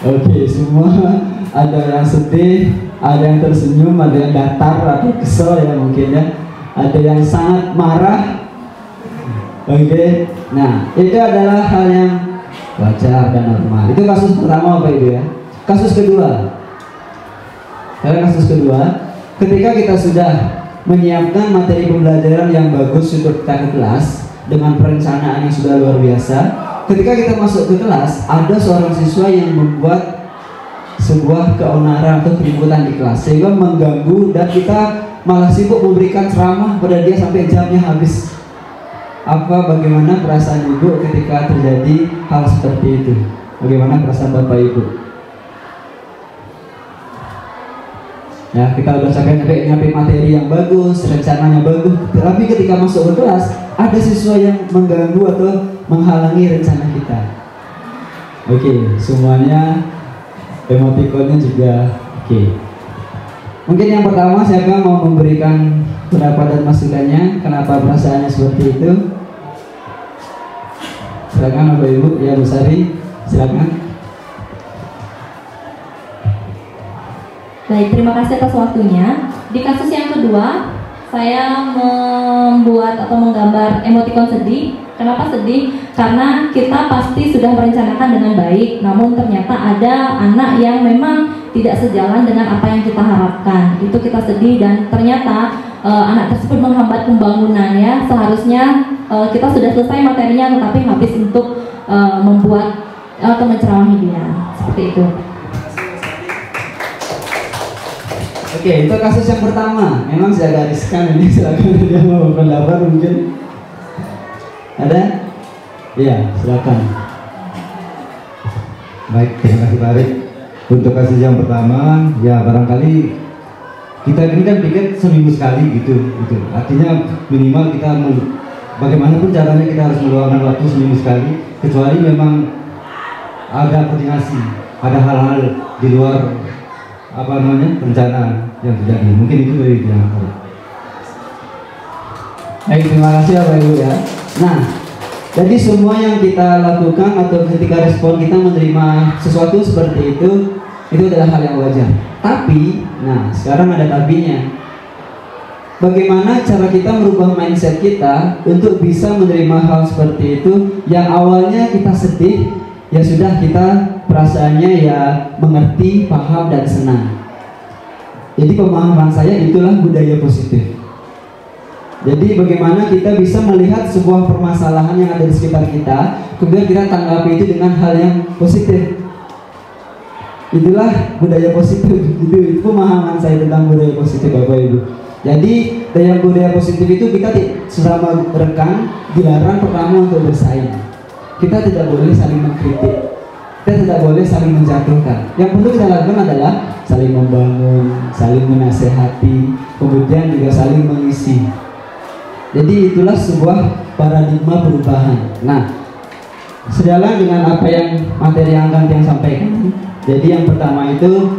Speaker 6: Oke, semua ada yang sedih, ada yang tersenyum, ada yang datar, ada yang kesel ya mungkin ya, ada yang sangat marah. Oke, nah itu adalah hal yang wajar dan normal. Itu kasus pertama Bapak Ibu ya. Kasus kedua, Sekarang kasus kedua, ketika kita sudah menyiapkan materi pembelajaran yang bagus untuk kita ke kelas dengan perencanaan yang sudah luar biasa, ketika kita masuk ke kelas, ada seorang siswa yang membuat sebuah keonaran atau keributan di kelas sehingga mengganggu, dan kita malah sibuk memberikan ceramah pada dia sampai jamnya habis. Bagaimana perasaan ibu ketika terjadi hal seperti itu? Bagaimana perasaan bapak ibu? Ya, kita udah sampai nyampe materi yang bagus, rencananya bagus, tapi ketika masuk ke kelas ada siswa yang mengganggu atau menghalangi rencana kita. Oke, semuanya emotikonnya juga oke. Mungkin yang pertama siapa mau memberikan pendapat dan masukannya, kenapa perasaannya seperti itu? Silakan Bapak Ibu, ya Bu Sari, silakan.
Speaker 7: Baik, terima kasih atas waktunya. Di kasus yang kedua, saya membuat atau menggambar emotikon sedih. Kenapa sedih? Karena kita pasti sudah merencanakan dengan baik, namun ternyata ada anak yang memang tidak sejalan dengan apa yang kita harapkan. Itu kita sedih, dan ternyata anak tersebut menghambat pembangunan ya. Seharusnya kita sudah selesai materinya, tetapi habis untuk membuat atau menceramahi dia. Seperti itu.
Speaker 6: Oke, itu kasus yang pertama. Memang saya gariskan ini, silakan dia mau berpendapat mungkin. Ada? Iya, silakan.
Speaker 8: Baik, terima kasih Pak Arif. Untuk kasus yang pertama, ya barangkali kita ini kan bikin seminggu sekali gitu. Artinya minimal kita bagaimanapun caranya kita harus meluangkan waktu seminggu sekali, kecuali memang ada koordinasi, ada hal-hal di luar rencana yang terjadi. Mungkin itu dari yang aku.
Speaker 6: Baik, terima kasih Bapak Ibu ya. Nah, jadi semua yang kita lakukan atau ketika respon kita menerima sesuatu seperti itu adalah hal yang wajar. Tapi, nah sekarang ada tapinya. Bagaimana cara kita merubah mindset kita untuk bisa menerima hal seperti itu yang awalnya kita sedih, ya sudah kita perasaannya ya mengerti, paham, dan senang. Jadi pemahaman saya itulah budaya positif. Jadi bagaimana kita bisa melihat sebuah permasalahan yang ada di sekitar kita, kemudian kita tanggapi itu dengan hal yang positif. Itulah budaya positif. Itu pemahaman saya tentang budaya positif Bapak Ibu. Jadi dalam budaya positif itu kita selama rekan dilarang pertama untuk bersaing. Kita tidak boleh saling mengkritik. Kita tidak boleh saling menjatuhkan. Yang perlu kita lakukan adalah saling membangun, saling menasehati, kemudian juga saling mengisi. Jadi itulah sebuah paradigma perubahan. Nah, sejalan dengan apa yang materi yang akan yang sampaikan. Jadi yang pertama itu,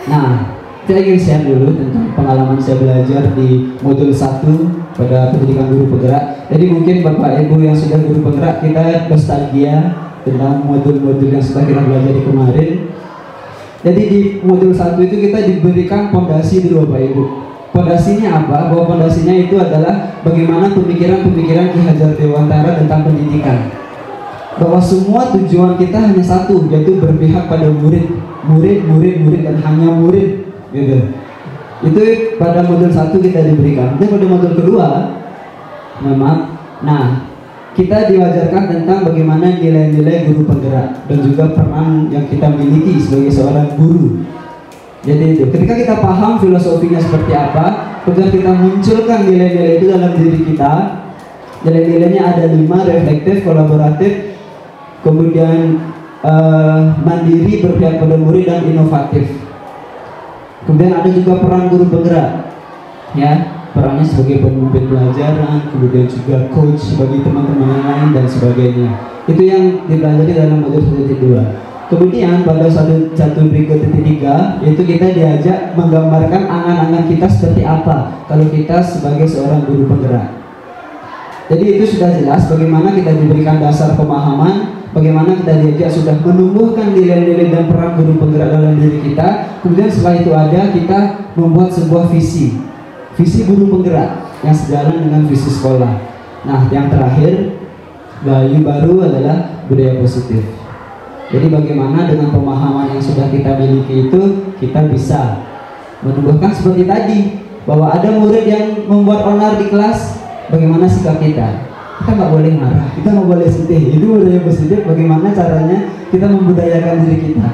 Speaker 6: nah, saya ingin share dulu tentang pengalaman saya belajar di modul 1 pada pendidikan guru penggerak. Jadi mungkin Bapak Ibu yang sudah guru penggerak, kita nostalgia tentang modul-modul yang sudah kita belajar di kemarin. Jadi di modul 1 itu kita diberikan fondasi dulu Bapak Ibu. Fondasinya apa? Bahwa fondasinya itu adalah bagaimana pemikiran-pemikiran Ki Hajar Dewantara tentang pendidikan. Bahwa semua tujuan kita hanya satu, yaitu berpihak pada murid, dan hanya murid. Gitu. Itu pada modul 1 kita diberikan. Dan pada modul kedua, kita diwajarkan tentang bagaimana nilai-nilai guru penggerak dan juga peran yang kita miliki sebagai seorang guru. Jadi itu, ketika kita paham filosofinya seperti apa, kemudian kita munculkan nilai-nilai itu dalam diri kita. Nilai-nilainya ada 5, reflektif, kolaboratif, kemudian mandiri, berpihak pada murid, dan inovatif. Kemudian ada juga peran guru penggerak, ya, perannya sebagai pemimpin pelajaran, kemudian juga coach bagi teman-teman yang lain dan sebagainya. Itu yang dipelajari dalam modul 1.2. Kemudian pada satu berikut titik 3, yaitu kita diajak menggambarkan angan-angan kita seperti apa kalau kita sebagai seorang guru penggerak. Jadi itu sudah jelas bagaimana kita diberikan dasar pemahaman, bagaimana kita diajak sudah menumbuhkan nilai-nilai dan peran guru penggerak dalam diri kita. Kemudian setelah itu kita membuat sebuah visi guru penggerak yang sejalan dengan visi sekolah. Nah, yang terakhir, value baru adalah budaya positif. Jadi bagaimana dengan pemahaman yang sudah kita miliki itu kita bisa menumbuhkan seperti tadi, bahwa ada murid yang membuat onar di kelas, bagaimana sikap kita? Kita nggak boleh marah, kita nggak boleh sedih. Itu budaya positif. Bagaimana caranya kita membudayakan diri kita?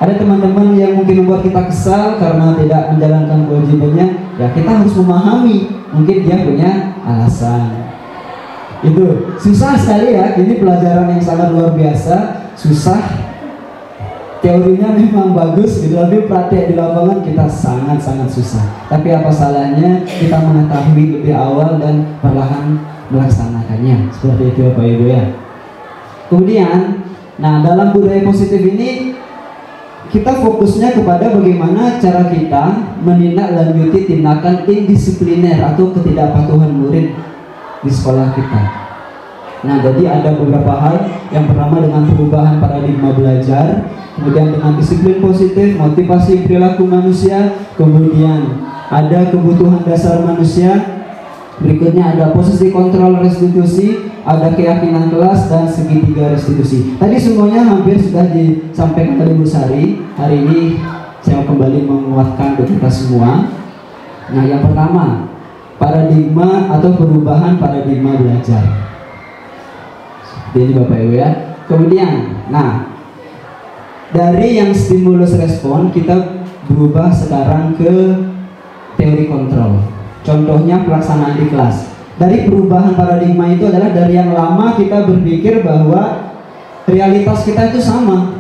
Speaker 6: Ada teman-teman yang mungkin membuat kita kesal karena tidak menjalankan kewajibannya, ya kita harus memahami, mungkin dia punya alasan. Itu susah sekali ya, ini pelajaran yang sangat luar biasa, susah. Teorinya memang bagus gitu, tapi praktek di lapangan kita sangat-sangat susah. Tapi apa salahnya kita mengetahui lebih awal dan perlahan melaksanakannya. Seperti itu Bapak Ibu ya. Kemudian, nah dalam budaya positif ini kita fokusnya kepada bagaimana cara kita menindaklanjuti tindakan indisipliner atau ketidakpatuhan murid di sekolah kita. Nah, jadi ada beberapa hal. Yang pertama dengan perubahan paradigma belajar, kemudian dengan disiplin positif, motivasi perilaku manusia, kemudian ada kebutuhan dasar manusia, berikutnya ada posisi kontrol restitusi, ada keyakinan kelas, dan segitiga restitusi. Tadi semuanya hampir sudah disampaikan oleh Bu Sari. Hari ini saya kembali menguatkan untuk kita semua. Nah, yang pertama, paradigma atau perubahan paradigma belajar. Jadi Bapak Ibu ya. Kemudian, nah dari yang stimulus respon kita berubah sekarang ke teori kontrol. Contohnya pelaksanaan di kelas. Dari perubahan paradigma itu adalah dari yang lama kita berpikir bahwa realitas kita itu sama,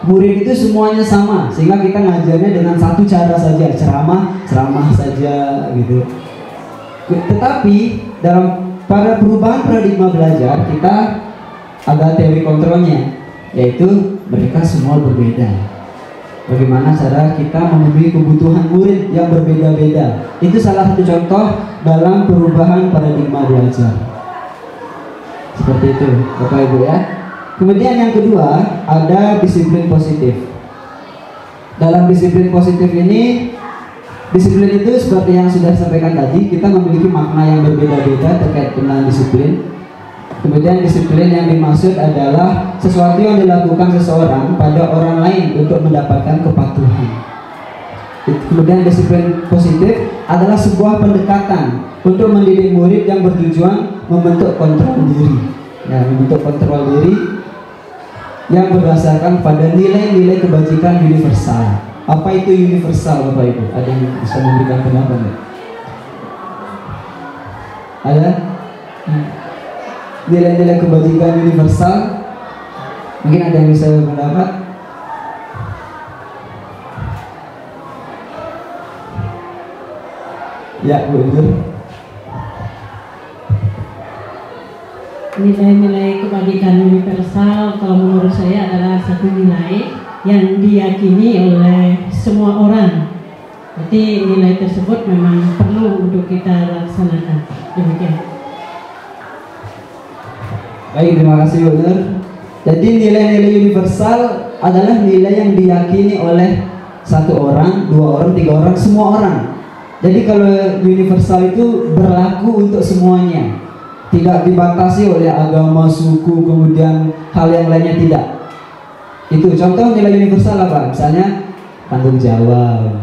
Speaker 6: murid itu semuanya sama, sehingga kita ngajarnya dengan satu cara saja, ceramah saja gitu. Tetapi pada perubahan paradigma belajar kita ada teori kontrolnya, yaitu mereka semua berbeda. Bagaimana cara kita memenuhi kebutuhan murid yang berbeda-beda. Itu salah satu contoh dalam perubahan paradigma belajar. Seperti itu Bapak Ibu ya. Kemudian yang kedua ada disiplin positif. Dalam disiplin positif ini, disiplin itu seperti yang sudah disampaikan tadi, kita memiliki makna yang berbeda-beda terkait dengan disiplin. Kemudian disiplin yang dimaksud adalah sesuatu yang dilakukan seseorang pada orang lain untuk mendapatkan kepatuhan. Kemudian disiplin positif adalah sebuah pendekatan untuk mendidik murid yang bertujuan membentuk kontrol diri. Ya, membentuk kontrol diri yang berdasarkan pada nilai-nilai kebajikan universal. Apa itu universal Bapak Ibu? Ada yang bisa memberikan pendapat enggak? Ada? Nilai-nilai kebajikan universal, mungkin ada yang bisa mendapat. Ya, Bu Nur.
Speaker 9: Nilai-nilai kebajikan universal kalau menurut saya adalah satu nilai yang diyakini oleh semua orang. Jadi nilai tersebut memang perlu untuk kita laksanakan. Demikian.
Speaker 6: Baik, terima kasih Bu Nur. Jadi nilai-nilai universal adalah nilai yang diyakini oleh satu orang, dua orang, tiga orang, semua orang. Jadi kalau universal itu berlaku untuk semuanya, tidak dibatasi oleh agama, suku, kemudian hal yang lainnya, tidak. Itu contoh nilai universal apa? Misalnya tanggung jawab.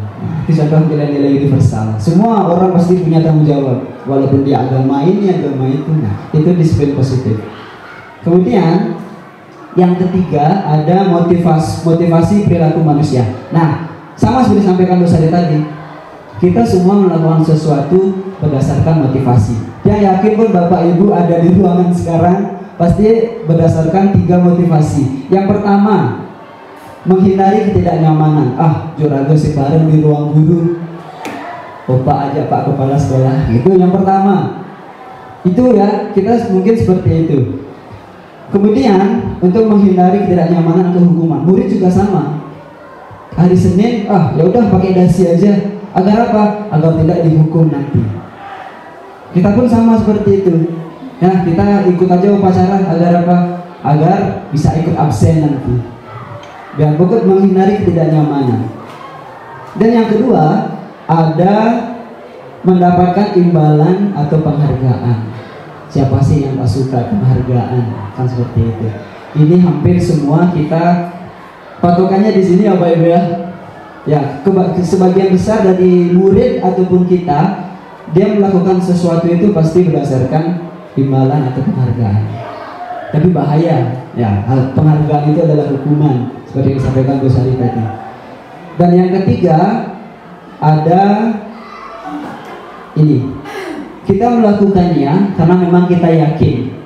Speaker 6: Itu contoh nilai-nilai universal. Semua orang pasti punya tanggung jawab, walaupun dia agama ini, agama itu. Nah, itu disiplin positif. Kemudian yang ketiga ada motivasi perilaku manusia. Nah, sama seperti disampaikan Bu Sari tadi, kita semua melakukan sesuatu berdasarkan motivasi. Yang yakin pun Bapak Ibu ada di ruangan sekarang pasti berdasarkan 3 motivasi. Yang pertama, menghindari ketidaknyamanan. Juragan si bareng di ruang guru, Bapak aja Pak Kepala Sekolah. Itu yang pertama. Itu ya, kita mungkin seperti itu. Kemudian untuk menghindari ketidaknyamanan atau hukuman, murid juga sama. Hari Senin, ya udah pakai dasi aja. Agar apa? Agar tidak dihukum nanti. Kita pun sama seperti itu. Nah, kita ikut aja upacara agar apa? Agar bisa ikut absen nanti. Biar pokok menghindari ketidaknyamanan. Dan yang kedua ada mendapatkan imbalan atau penghargaan. Siapa sih yang tak suka penghargaan? Kan seperti itu. Ini hampir semua kita Patokannya di sini Bapak Ibu ya. Ya, sebagian besar dari murid ataupun kita, dia melakukan sesuatu itu pasti berdasarkan imbalan atau penghargaan. Tapi bahaya, ya, penghargaan itu adalah hukuman seperti yang disampaikan Bu Sari tadi. Dan yang ketiga ada ini, kita melakukannya karena memang kita yakin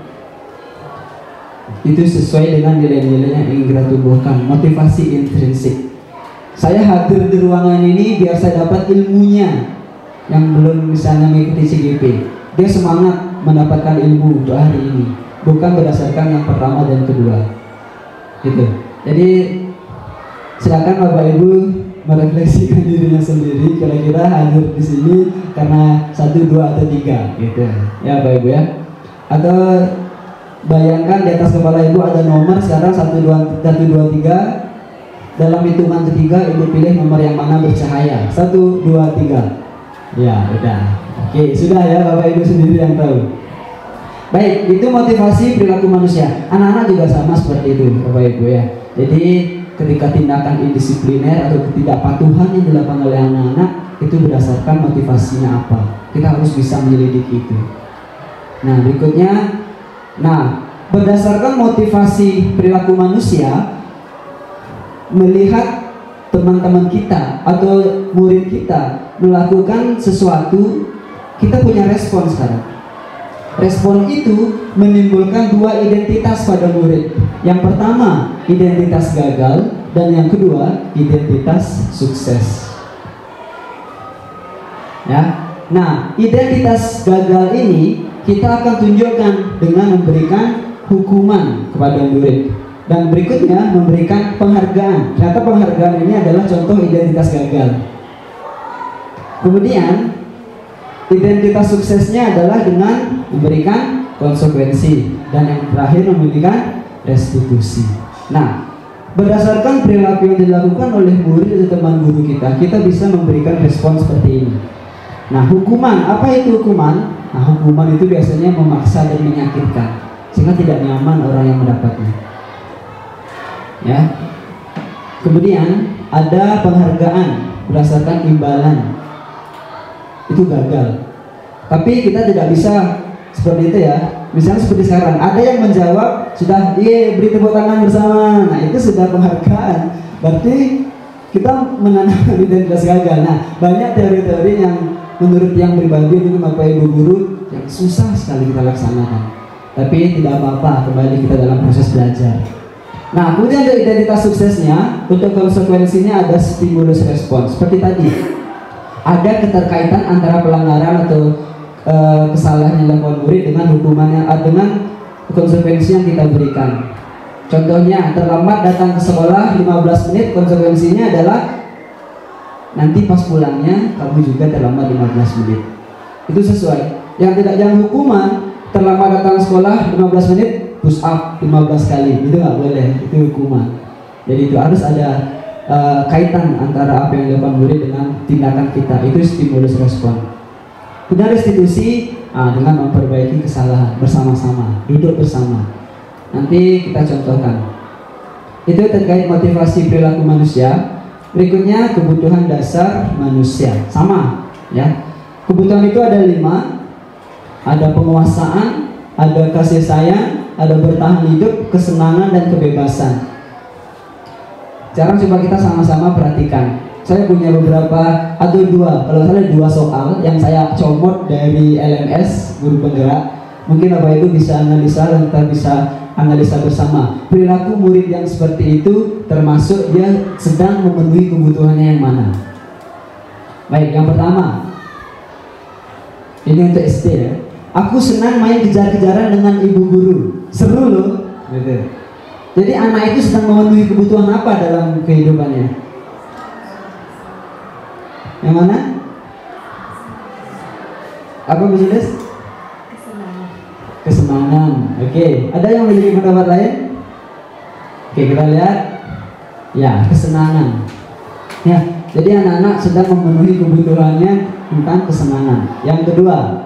Speaker 6: itu sesuai dengan nilai-nilai yang ingin kita tumbuhkan, motivasi intrinsik. Saya hadir di ruangan ini biar saya dapat ilmunya. Yang belum misalnya mengikuti CGP, dia semangat mendapatkan ilmu untuk hari ini, bukan berdasarkan yang pertama dan kedua. Gitu. Jadi silakan Bapak Ibu merefleksikan dirinya sendiri, kira-kira hadir di sini karena 1, 2 atau 3 gitu. Ya Bapak Ibu ya. Atau bayangkan di atas kepala Ibu ada nomor sekarang 1, 2, 3. Dalam hitungan ketiga Ibu pilih nomor yang mana bercahaya. 1, 2, 3. Ya udah. Oke, sudah ya Bapak Ibu sendiri yang tahu. Baik, itu motivasi perilaku manusia. Anak-anak juga sama seperti itu Bapak Ibu ya. Jadi ketika tindakan indisipliner atau ketidakpatuhan yang dilakukan oleh anak-anak itu berdasarkan motivasinya apa. Kita harus bisa menyelidiki itu. Nah berikutnya, berdasarkan motivasi perilaku manusia, melihat teman-teman kita atau murid kita melakukan sesuatu, kita punya respon sekarang. Respon itu menimbulkan 2 identitas pada murid. Yang pertama, identitas gagal, dan yang kedua, identitas sukses. Ya. Nah, identitas gagal ini kita akan tunjukkan dengan memberikan hukuman kepada murid. Dan berikutnya memberikan penghargaan. Ternyata penghargaan ini adalah contoh identitas gagal. Kemudian identitas suksesnya adalah dengan memberikan konsekuensi, dan yang terakhir memberikan restitusi. Nah, berdasarkan perilaku yang dilakukan oleh murid atau teman guru kita, kita bisa memberikan respon seperti ini. Nah, hukuman, apa itu hukuman? Nah, hukuman itu biasanya memaksa dan menyakitkan sehingga tidak nyaman orang yang mendapatnya. Ya. Kemudian ada penghargaan berdasarkan imbalan. Itu gagal. Tapi kita tidak bisa seperti itu ya. Misalnya seperti sekarang, ada yang menjawab sudah, beri tepuk tangan bersama. Nah, itu sudah penghargaan. Berarti kita menanamkan identitas gagal. Nah, banyak teori-teori yang menurut yang pribadi itu Bapak Ibu guru yang susah sekali kita laksanakan. Tapi tidak apa-apa, kembali kita dalam proses belajar. Nah, kemudian untuk identitas suksesnya, untuk konsekuensinya ada stimulus respon. Seperti tadi, ada keterkaitan antara pelanggaran atau kesalahan yang dilakukan murid dengan hukumannya, dengan konsekuensi yang kita berikan. Contohnya, terlambat datang ke sekolah 15 menit, konsekuensinya adalah nanti pas pulangnya kamu juga terlambat 15 menit. Itu sesuai. Yang hukuman, terlambat datang sekolah 15 menit, push up 15 kali, itu nggak boleh, itu hukuman. Jadi itu harus ada kaitan antara apa yang dilakukan murid dengan tindakan kita, itu stimulus respon. Kemudian restitusi dengan memperbaiki kesalahan bersama-sama, duduk bersama. Nanti kita contohkan. Itu terkait motivasi perilaku manusia. Berikutnya kebutuhan dasar manusia, sama ya. Kebutuhan itu ada 5, ada penguasaan, ada kasih sayang, ada bertahan hidup, kesenangan, dan kebebasan. Sekarang coba kita sama-sama perhatikan. Saya punya beberapa atau 2, kalau salah 2 soal yang saya comot dari LMS Guru Penggerak. Mungkin Bapak Ibu bisa analisa dan kita bisa analisa bersama. Perilaku murid yang seperti itu termasuk dia sedang memenuhi kebutuhannya yang mana. Baik, yang pertama, ini untuk SD ya. Aku senang main kejar-kejaran dengan ibu guru. Seru loh. Gitu. Jadi anak itu sedang memenuhi kebutuhan apa dalam kehidupannya? Yang mana? Apa Bu Jules? Kesenangan. Oke. Ada yang memiliki pendapat lain? Oke, kita lihat. Ya, kesenangan. Ya, jadi anak-anak sedang memenuhi kebutuhannya tentang kesenangan. Yang kedua,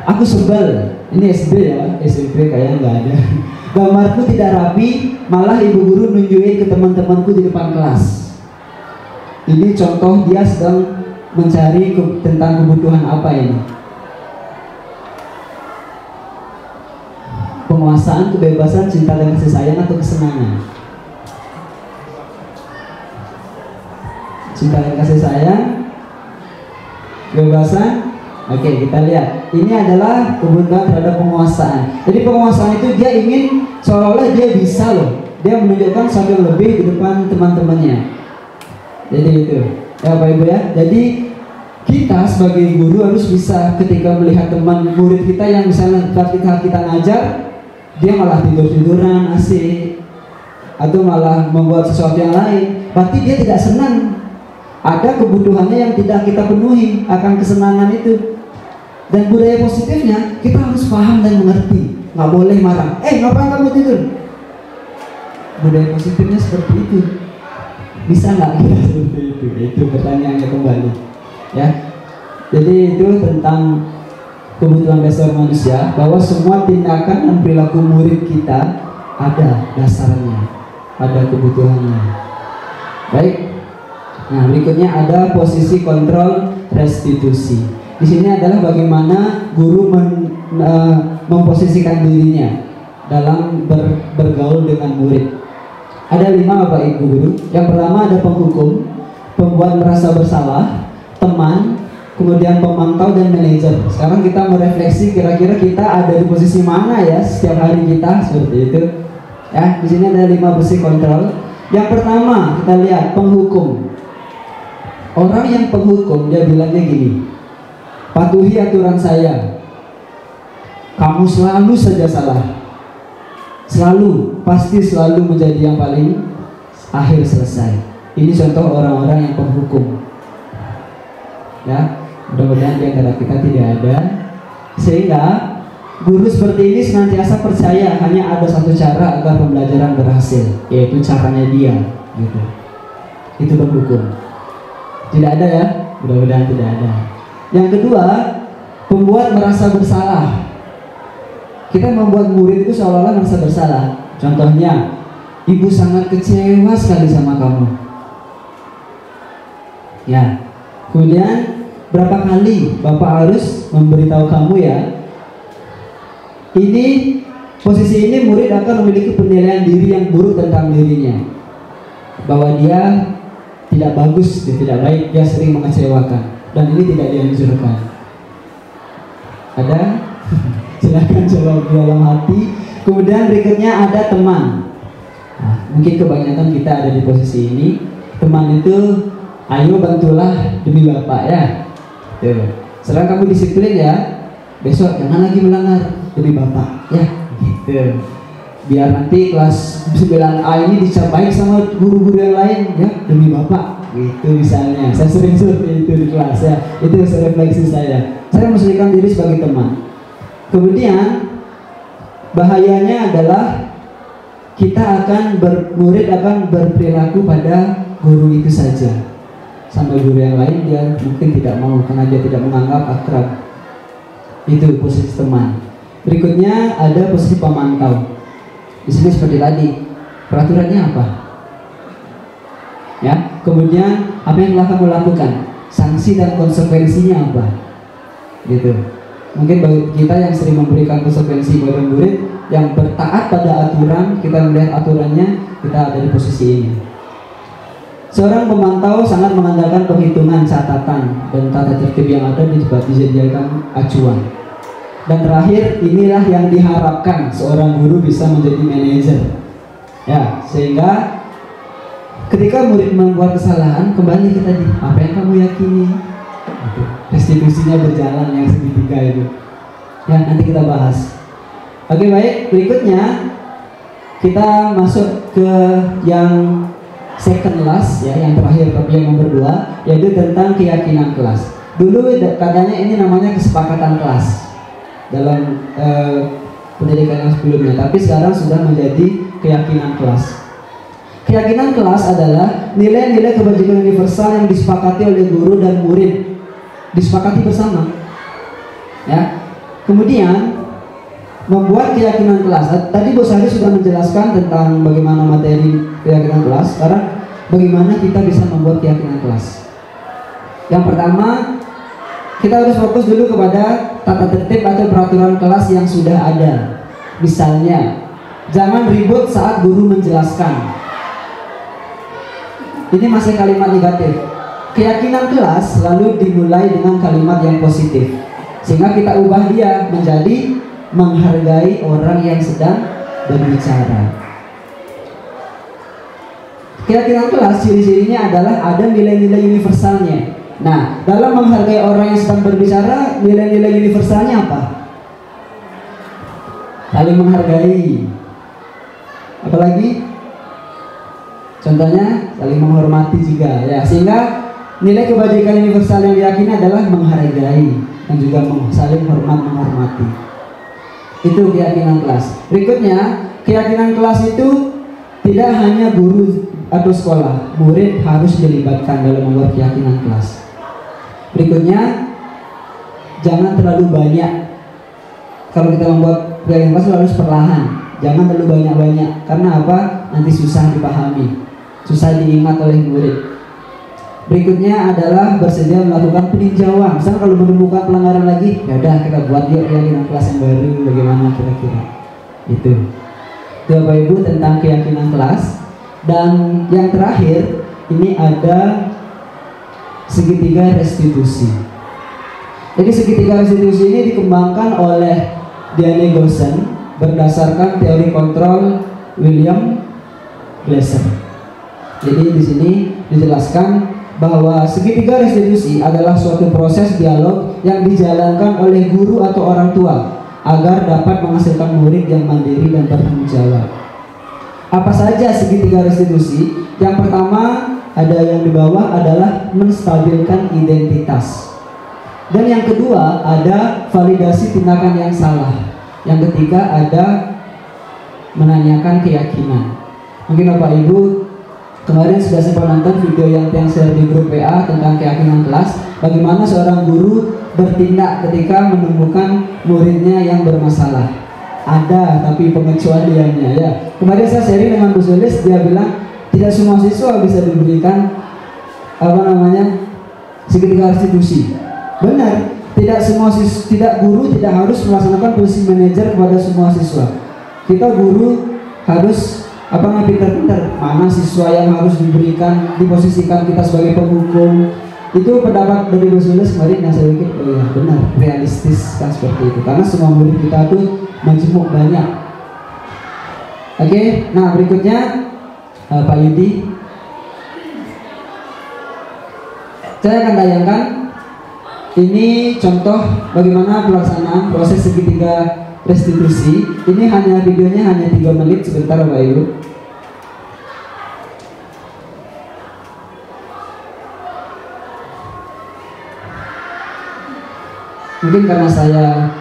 Speaker 6: aku sebel. Ini SD ya, SMP kayaknya nggak ada. Gambarku tidak rapi, malah ibu guru nunjukin ke teman-temanku di depan kelas. Ini contoh dia sedang mencari tentang kebutuhan apa ini. Penguasaan, kebebasan, cinta dan kasih sayang atau kesenangan? Cinta dan kasih sayang, kebebasan. Oke, kita lihat. Ini adalah kebutuhan terhadap penguasaan. Jadi penguasaan itu dia ingin seolah-olah dia bisa loh. Dia menunjukkan sesuatu yang lebih di depan teman-temannya. Jadi itu. Ya Bapak Ibu ya. Jadi kita sebagai guru harus bisa ketika melihat teman murid kita yang misalnya ketika kita ngajar, dia malah tidur-tiduran asik atau malah membuat sesuatu yang lain, berarti dia tidak senang. Ada kebutuhannya yang tidak kita penuhi akan kesenangan itu. Dan budaya positifnya kita harus paham dan mengerti. Nggak boleh marah. Ngapain kamu tidur? Budaya positifnya seperti itu. Bisa nggak kita seperti itu? Itu pertanyaannya kembali. Ya. Jadi itu tentang kebutuhan dasar manusia, bahwa semua tindakan dan perilaku murid kita ada dasarnya, ada kebutuhannya. Baik. Nah, berikutnya ada posisi kontrol restitusi. Di sini adalah bagaimana guru memposisikan dirinya dalam bergaul dengan murid. Ada 5 Bapak Ibu guru. Yang pertama ada penghukum, pembuat merasa bersalah, teman, kemudian pemantau dan manajer. Sekarang kita merefleksi kira-kira kita ada di posisi mana ya setiap hari kita, seperti itu. Ya, di sini ada 5 posisi kontrol. Yang pertama kita lihat penghukum. Orang yang penghukum dia bilangnya gini, patuhi aturan saya. Kamu selalu saja salah. Selalu, pasti selalu menjadi yang paling akhir selesai. Ini contoh orang-orang yang penghukum. Ya, mudah-mudahan di antara kita tidak ada. Sehingga guru seperti ini senantiasa percaya hanya ada satu cara agar pembelajaran berhasil, yaitu caranya dia. Gitu. Itu penghukum. Tidak ada ya, mudah-mudahan tidak ada. Yang kedua, pembuat merasa bersalah. Kita membuat murid itu seolah-olah merasa bersalah. Contohnya, ibu sangat kecewa sekali sama kamu. Ya. Kemudian berapa kali Bapak harus memberitahu kamu ya. Ini posisi ini murid akan memiliki penilaian diri yang buruk tentang dirinya, bahwa dia tidak bagus, dia tidak baik, dia sering mengecewakan. Dan ini tidak dianjurkan. Ada? Silakan jawab di dalam hati. Kemudian berikutnya ada teman. Nah, mungkin kebanyakan kita ada di posisi ini. Teman itu, ayo bantulah demi Bapak ya. Tuh. Sekarang kamu disiplin ya. Besok jangan lagi melanggar demi Bapak ya. Gitu. Biar nanti kelas 9A ini dicap baik sama guru-guru yang lain ya, demi Bapak. Gitu misalnya. Saya sering seperti itu di kelas ya. Itu refleksi saya. Saya memposisikan diri sebagai teman. Kemudian bahayanya adalah kita murid akan berperilaku pada guru itu saja. Sampai guru yang lain dia mungkin tidak mau karena dia tidak menganggap akrab. Itu posisi teman. Berikutnya ada posisi pemantau. Di sini seperti tadi, peraturannya apa? Ya, kemudian apa yang telah kamu lakukan? Sanksi dan konsekuensinya apa? Gitu. Mungkin bagi kita yang sering memberikan konsekuensi kepada murid yang bertaat pada aturan, kita melihat aturannya, kita ada di posisi ini. Seorang pemantau sangat mengandalkan perhitungan, catatan, dan tata tertib yang ada dijadikan acuan. Dan terakhir, inilah yang diharapkan seorang guru bisa menjadi manajer. Ya, sehingga ketika murid membuat kesalahan, kembali ke tadi, apa yang kamu yakini? Restitusinya berjalan yang segitiga itu. Ya, nanti kita bahas. Oke, baik. Berikutnya kita masuk ke yang second last ya, yang terakhir tapi yang nomor 2, yaitu tentang keyakinan kelas. Dulu katanya ini namanya kesepakatan kelas dalam pendidikan yang sebelumnya, tapi sekarang sudah menjadi keyakinan kelas. Keyakinan kelas adalah nilai-nilai kebajikan universal yang disepakati oleh guru dan murid, disepakati bersama. Ya. Kemudian
Speaker 1: membuat keyakinan kelas. Tadi Bos Hari sudah menjelaskan tentang bagaimana materi keyakinan kelas. Sekarang bagaimana kita bisa membuat keyakinan kelas. Yang pertama, kita harus fokus dulu kepada tata tertib atau peraturan kelas yang sudah ada. Misalnya, jangan ribut saat guru menjelaskan. Ini masih kalimat negatif. Keyakinan kelas selalu dimulai dengan kalimat yang positif, sehingga kita ubah dia menjadi menghargai orang yang sedang berbicara. Keyakinan kelas ciri-cirinya adalah ada nilai-nilai universalnya. Nah, dalam menghargai orang yang sedang berbicara, nilai-nilai universalnya apa? Saling menghargai. Apalagi? Contohnya saling menghormati juga, ya. Sehingga nilai kebajikan universal yang diyakini adalah menghargai dan juga saling menghormati. Itu keyakinan kelas. Berikutnya, keyakinan kelas itu tidak hanya guru atau sekolah, murid harus dilibatkan dalam membuat keyakinan kelas. Berikutnya, jangan terlalu banyak. Kalau kita membuat keyakinan kelas harus perlahan, jangan terlalu banyak-banyak. Karena apa? Nanti susah dipahami, susah diingat oleh murid. Berikutnya adalah bersedia melakukan peninjauan. Misalnya kalau menemukan pelanggaran lagi, ya udah kita buat yuk keyakinan kelas yang baru, bagaimana kira-kira. Itu Bapak Ibu tentang keyakinan kelas. Dan yang terakhir, ini ada segitiga restitusi. Jadi segitiga restitusi ini dikembangkan oleh Diane Gaussen berdasarkan teori kontrol William Glasser. Jadi di sini dijelaskan bahwa segitiga restitusi adalah suatu proses dialog yang dijalankan oleh guru atau orang tua agar dapat menghasilkan murid yang mandiri dan bertanggung jawab. Apa saja segitiga restitusi? Yang pertama, ada yang di bawah adalah menstabilkan identitas. Dan yang kedua, ada validasi tindakan yang salah. Yang ketiga, ada menanyakan keyakinan. Mungkin Bapak Ibu kemarin sudah sempat nonton video yang share di grup WA tentang keyakinan kelas, bagaimana seorang guru bertindak ketika menemukan muridnya yang bermasalah. Ada tapi pengecualiannya, ya. Kemarin saya sharing dengan Bu Sulis, dia bilang tidak semua siswa bisa diberikan segitiga restitusi. Benar, tidak guru tidak harus melaksanakan posisi manajer kepada semua siswa. Kita guru harus pintar-pintar mana siswa yang harus diposisikan kita sebagai penghukum. Itu pendapat dari Bu Sulis kemarin yang saya pikir, oh ya benar, realistis kan seperti itu, karena semua murid kita tuh majemuk banyak. Oke, nah berikutnya Pak Yudi, saya akan tayangkan ini contoh bagaimana pelaksanaan proses segitiga restitusi. Ini videonya hanya 3 menit, sebentar Bapak Ibu. Mungkin karena saya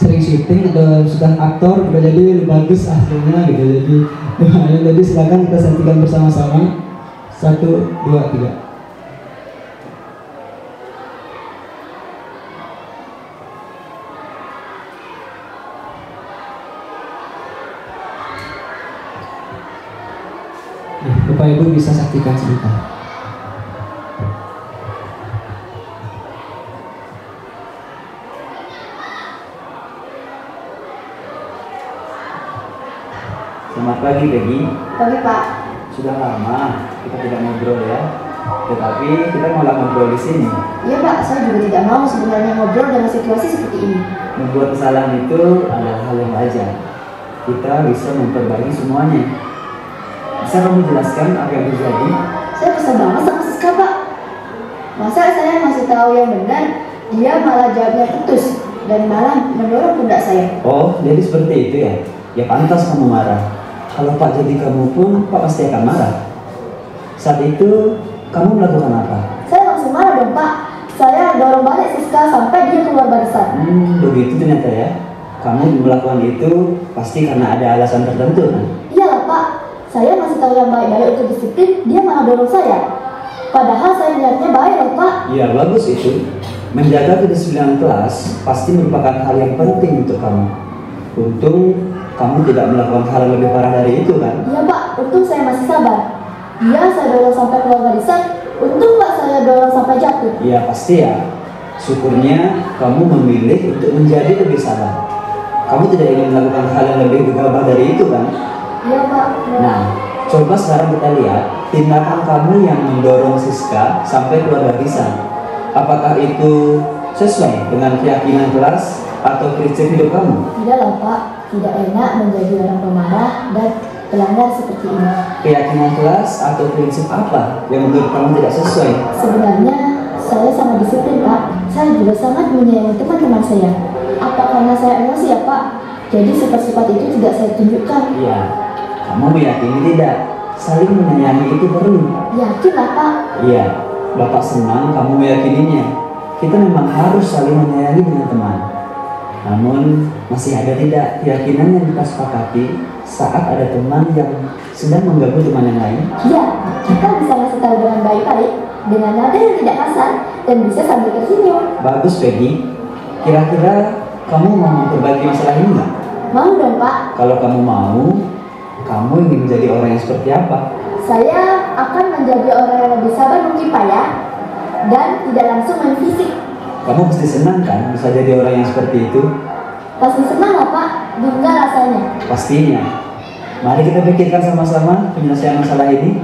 Speaker 1: sering syuting atau sudah aktor, udah jadi lebih bagus hasilnya gitu. Jadi silakan kita saksikan bersama-sama. 1, 2, 3. Bapak Ibu bisa saksikan sebentar.
Speaker 6: Selamat pagi Peggy.
Speaker 4: Pagi Pak.
Speaker 6: Sudah lama kita tidak ngobrol ya. Tetapi kita malah ngobrol di sini.
Speaker 4: Iya Pak, saya juga tidak mau sebenarnya ngobrol dengan situasi seperti ini.
Speaker 6: Membuat kesalahan itu adalah hal yang wajar. Kita bisa memperbaiki semuanya. Bisa kamu jelaskan apa yang terjadi?
Speaker 4: Saya kesal banget sama Siska Pak. Masa saya masih tahu yang benar, dia malah jawabnya putus dan malah mendorong pundak saya.
Speaker 6: Oh, jadi seperti itu ya? Ya pantas kamu marah. Kalau Pak jadi kamu pun, Pak pasti akan marah. Saat itu, kamu melakukan apa?
Speaker 4: Saya langsung marah dong Pak. Saya dorong balik Siska sampai dia keluar barisan.
Speaker 6: Begitu ternyata ya. Kamu melakukan itu pasti karena ada alasan tertentu kan?
Speaker 4: Iyalah Pak. Saya masih tahu yang baik-baik untuk disiplin, dia malah dorong saya. Padahal saya niatnya baik loh Pak.
Speaker 6: Iya bagus itu. Menjaga kedisiplinan kelas pasti merupakan hal yang penting untuk kamu. Untung kamu tidak melakukan hal yang lebih parah dari itu kan?
Speaker 10: Iya Pak, untung saya masih sabar. Iya, saya dorong sampai keluar barisan. Untung Pak saya dorong sampai jatuh.
Speaker 6: Iya pasti ya. Syukurnya kamu memilih untuk menjadi lebih sabar. Kamu tidak ingin melakukan hal yang lebih gegabah dari itu kan?
Speaker 10: Iya Pak.
Speaker 6: Nah, coba sekarang kita lihat tindakan kamu yang mendorong Siska sampai keluar barisan. Apakah itu sesuai dengan keyakinan kelas atau prinsip hidup kamu?
Speaker 10: Tidak lah Pak, tidak enak menjadi orang pemarah dan pelanggar seperti ini.
Speaker 6: Keyakinan kelas atau prinsip apa yang menurut kamu tidak sesuai?
Speaker 10: Sebenarnya saya sangat disiplin Pak. Saya juga sangat menyayangi teman-teman saya. Apa karena saya emosi ya Pak? Jadi sifat-sifat itu tidak saya tunjukkan.
Speaker 6: Iya, kamu meyakini tidak? Saling menyayangi itu perlu.
Speaker 10: Yakin lah Pak.
Speaker 6: Iya, Bapak senang kamu meyakininya. Kita memang harus saling menyayangi dengan teman. Namun masih ada tidak keyakinan yang kita sepakati saat ada teman yang sedang mengganggu teman yang lain?
Speaker 10: Iya, kita bisa ngasih tahu dengan baik-baik, dengan nada yang tidak kasar, dan bisa sambil tersenyum.
Speaker 6: Bagus Peggy. Kira-kira kamu mau memperbaiki masalah ini nggak?
Speaker 10: Mau dong Pak.
Speaker 6: Kalau kamu mau, kamu ingin menjadi orang yang seperti apa?
Speaker 10: Saya akan menjadi orang yang lebih sabar mungkin Pak ya, dan tidak langsung main fisik.
Speaker 6: Kamu pasti senang kan bisa jadi orang yang seperti itu?
Speaker 10: Pasti senang lah Pak, gimana rasanya?
Speaker 6: Pastinya. Mari kita pikirkan sama-sama penyelesaian masalah ini.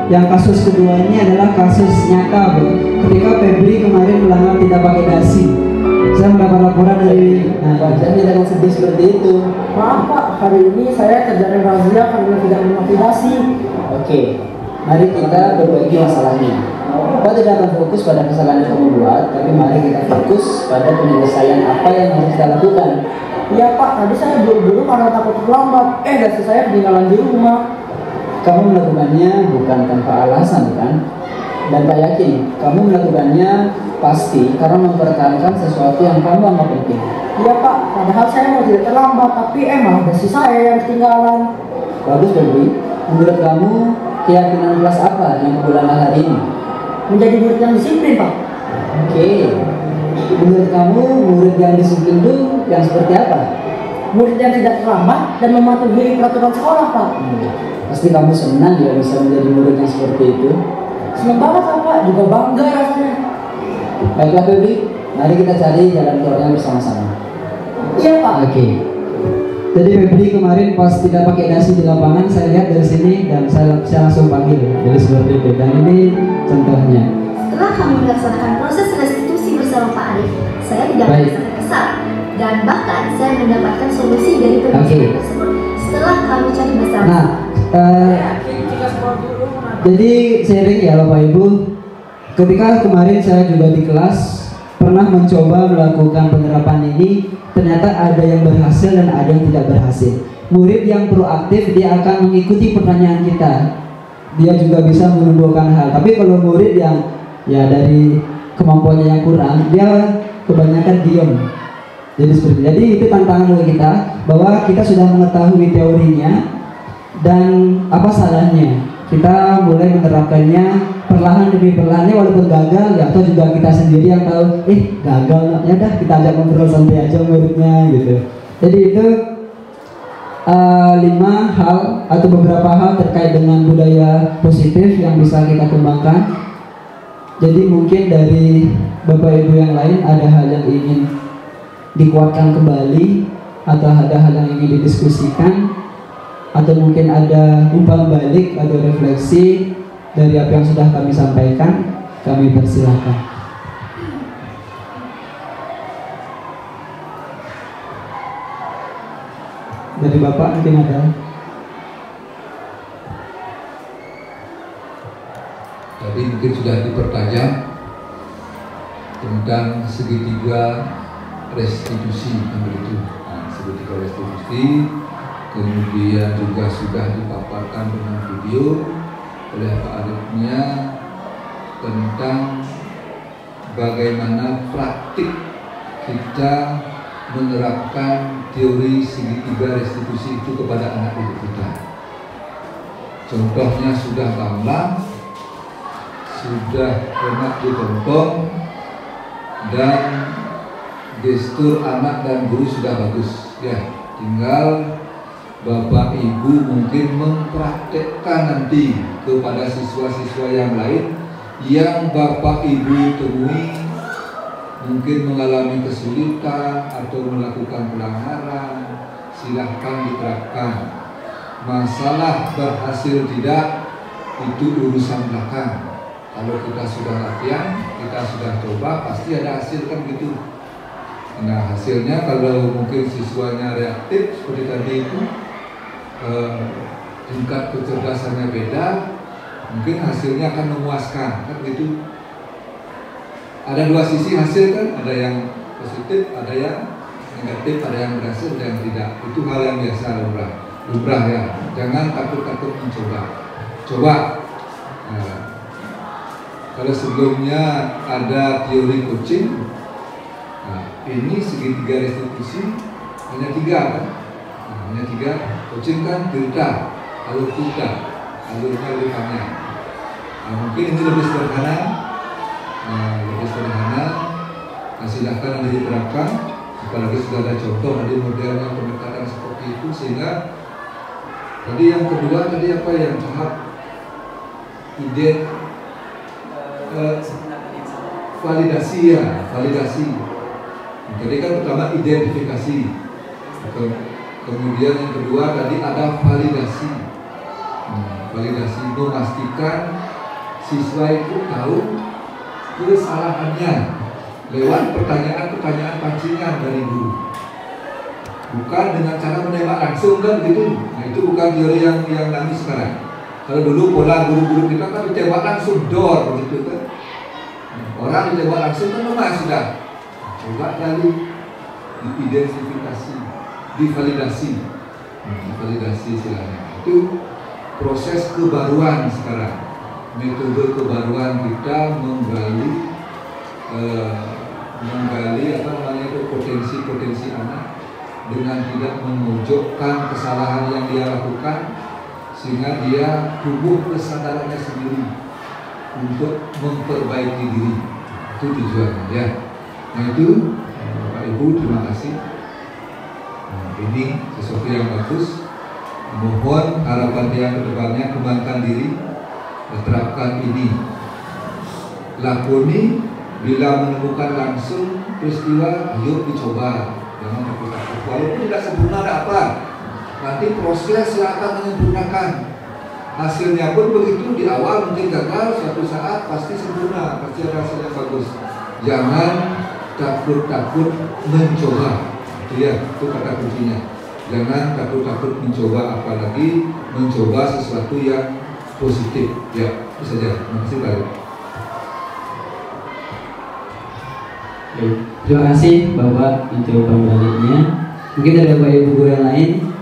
Speaker 1: Yang kasus kedua ini adalah kasus nyata, Bu. Ketika Febri kemarin melanggar tidak pakai dasi. Saya mendapat laporan dari
Speaker 5: Wajahnya dengan sedih seperti itu.
Speaker 11: Maaf Pak, hari ini saya terjaring razia karena tidak memakai dasi.
Speaker 1: Oke, mari kita perbaiki masalahnya. Bapak tidak akan fokus pada kesalahan yang kamu buat, tapi mari kita fokus pada penyelesaian apa yang harus kita lakukan.
Speaker 11: Iya Pak, tadi saya buru-buru karena takut terlambat. Dasi saya ketinggalan di rumah.
Speaker 1: Kamu melakukannya bukan tanpa alasan kan? Dan tak yakin, kamu melakukannya pasti karena mempertahankan sesuatu yang kamu anggap penting.
Speaker 11: Iya Pak, padahal saya mau tidak terlambat, tapi emang dasi saya yang ketinggalan.
Speaker 1: Bagus Febri, menurut kamu keyakinan kelas apa yang kamu langgar hari ini?
Speaker 11: Menjadi murid yang disiplin Pak.
Speaker 1: Oke, menurut kamu murid yang disiplin itu yang seperti apa?
Speaker 11: Murid yang tidak terlambat dan mematuhi peraturan sekolah Pak.
Speaker 1: Pasti kamu senang ya bisa menjadi murid yang seperti itu.
Speaker 11: Senang banget Pak, juga bangga rasanya.
Speaker 1: Baiklah Febri, mari kita cari jalan keluarnya bersama-sama.
Speaker 11: Iya Pak.
Speaker 1: Oke. Jadi Febri kemarin pas tidak pakai dasi di lapangan, saya lihat dari sini dan saya langsung panggil. Jadi seperti itu. Dan ini contohnya.
Speaker 4: Setelah kami melaksanakan proses restitusi bersama Pak Arif, saya tidak merasa terkesan dan bahkan saya mendapatkan solusi dari permasalahan tersebut setelah kami cari bersama.
Speaker 1: Nah, jadi sharing ya Bapak Ibu. Ketika kemarin saya juga di kelas pernah mencoba melakukan penerapan ini, ternyata ada yang berhasil dan ada yang tidak berhasil. Murid yang proaktif dia akan mengikuti pertanyaan kita, dia juga bisa menumbuhkan hal. Tapi kalau murid yang ya dari kemampuannya yang kurang, dia kebanyakan diam. Jadi itu tantangan bagi kita, bahwa kita sudah mengetahui teorinya dan apa salahnya kita mulai menerapkannya perlahan demi perlahan, walaupun gagal ya, atau juga kita sendiri yang tahu gagal, ya dah kita ajak ngobrol santai aja muridnya gitu. Jadi itu 5 hal atau beberapa hal terkait dengan budaya positif yang bisa kita kembangkan. Jadi mungkin dari Bapak Ibu yang lain ada hal yang ingin dikuatkan kembali, atau ada hal yang ingin didiskusikan, atau mungkin ada umpan balik atau refleksi dari apa yang sudah kami sampaikan, kami persilahkan. Dari Bapak mungkin ada.
Speaker 12: Tadi mungkin sudah dipertajam tentang segitiga restitusi, segitiga restitusi. Kemudian juga sudah dipaparkan dengan video oleh Pak Arifnya tentang bagaimana praktik kita menerapkan teori segitiga restitusi itu kepada anak didik kita. contohnya sudah gamblang, sudah enak ditonton, dan gestur anak dan guru sudah bagus. Ya, tinggal Bapak Ibu mungkin mempraktekkan nanti kepada siswa-siswa yang lain yang Bapak Ibu temui mungkin mengalami kesulitan atau melakukan pelanggaran. Silahkan diterapkan. Masalah berhasil tidak itu urusan belakang. Kalau kita sudah latihan, kita sudah coba, pasti ada hasil kan gitu. Nah, hasilnya kalau mungkin siswanya reaktif seperti tadi itu, tingkat kecerdasannya beda, mungkin hasilnya akan memuaskan kan gitu. Ada dua sisi hasil kan, ada yang positif, ada yang negatif, ada yang berhasil, ada yang tidak. Itu hal yang biasa, lumrah ya. Jangan takut-takut mencoba. Coba. Nah, kalau sebelumnya ada teori coaching, nah, ini segitiga restitusi hanya 3 kan? Nah, hanya 3. Coaching kan cerita, alur cerita, alurnya lebih panjang. Nah, mungkin ini lebih sederhana. Nah, silahkan nanti diterapkan. Apalagi sudah ada contoh dari modelnya pendekatan seperti itu, sehingga tadi yang kedua tadi apa yang tahap validasi ya, validasi. Jadi kan pertama identifikasi, kemudian yang kedua tadi ada validasi. Validasi memastikan siswa itu tahu kesalahannya lewat pertanyaan-pertanyaan pancingan dari guru, bukan dengan cara menembak langsung kan gitu. Nah, itu bukan teori yang nami sekarang. Kalau dulu pola guru-guru kita kan ditembak langsung dor begitu kan. Orang ditembak langsung kan memang sudah. Coba kali diidentifikasi, divalidasi, divalidasi istilahnya. Itu proses kebaruan sekarang. Metode kebaruan kita menggali apa namanya itu potensi-potensi anak dengan tidak memojokkan kesalahan yang dia lakukan, sehingga dia tumbuh kesadarannya sendiri untuk memperbaiki diri. Itu tujuannya ya. Nah itu Bapak Ibu terima kasih. Nah, ini sesuatu yang bagus. Mohon harapan yang kedepannya kembangkan diri, terapkan ini, lakoni. Bila menemukan langsung peristiwa, ayo dicoba, jangan takut-takut. Walaupun tidak sempurna, ada apa? Nanti proses yang akan menyempurnakan. Hasilnya pun begitu, di awal mungkin gagal, suatu saat pasti sempurna, pasti ada hasil yang bagus. Jangan takut-takut mencoba. Itu ya, itu kata kuncinya. Jangan takut-takut mencoba, apalagi mencoba sesuatu yang positif. Ya, itu saja. Terima kasih Pak.
Speaker 6: Terima kasih Bapak untuk pembaliknya. Mungkin dari Bapak Ibu guru yang lain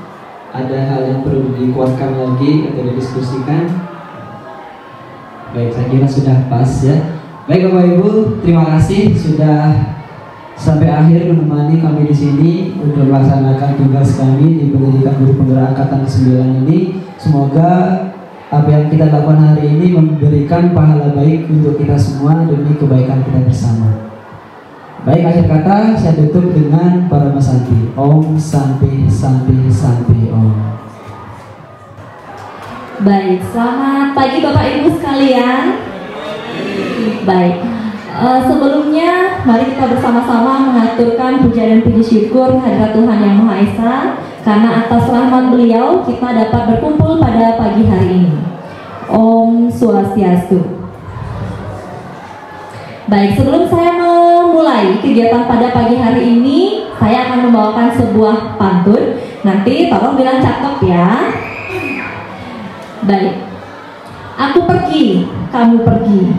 Speaker 6: ada hal yang perlu dikuatkan lagi atau didiskusikan. Baik, saya kira sudah pas ya. Baik Bapak Ibu, terima kasih sudah sampai akhir menemani kami di sini untuk melaksanakan tugas kami di Pendidikan Guru Penggerak Angkatan 9 ini. Semoga apa yang kita lakukan hari ini memberikan pahala baik untuk kita semua demi kebaikan kita bersama. Baik, akhir kata saya tutup dengan Parama Santi. Om Santi Santi Santi Om.
Speaker 7: Baik, selamat pagi Bapak Ibu sekalian. Baik, sebelumnya mari kita bersama-sama mengaturkan puja dan puji syukur hadirat Tuhan Yang Maha Esa, karena atas rahmat beliau kita dapat berkumpul pada pagi hari ini. Om Swastiastu. Baik, sebelum saya memulai kegiatan pada pagi hari ini, saya akan membawakan sebuah pantun. Nanti tolong bilang cakep ya. Baik. Aku pergi, kamu pergi.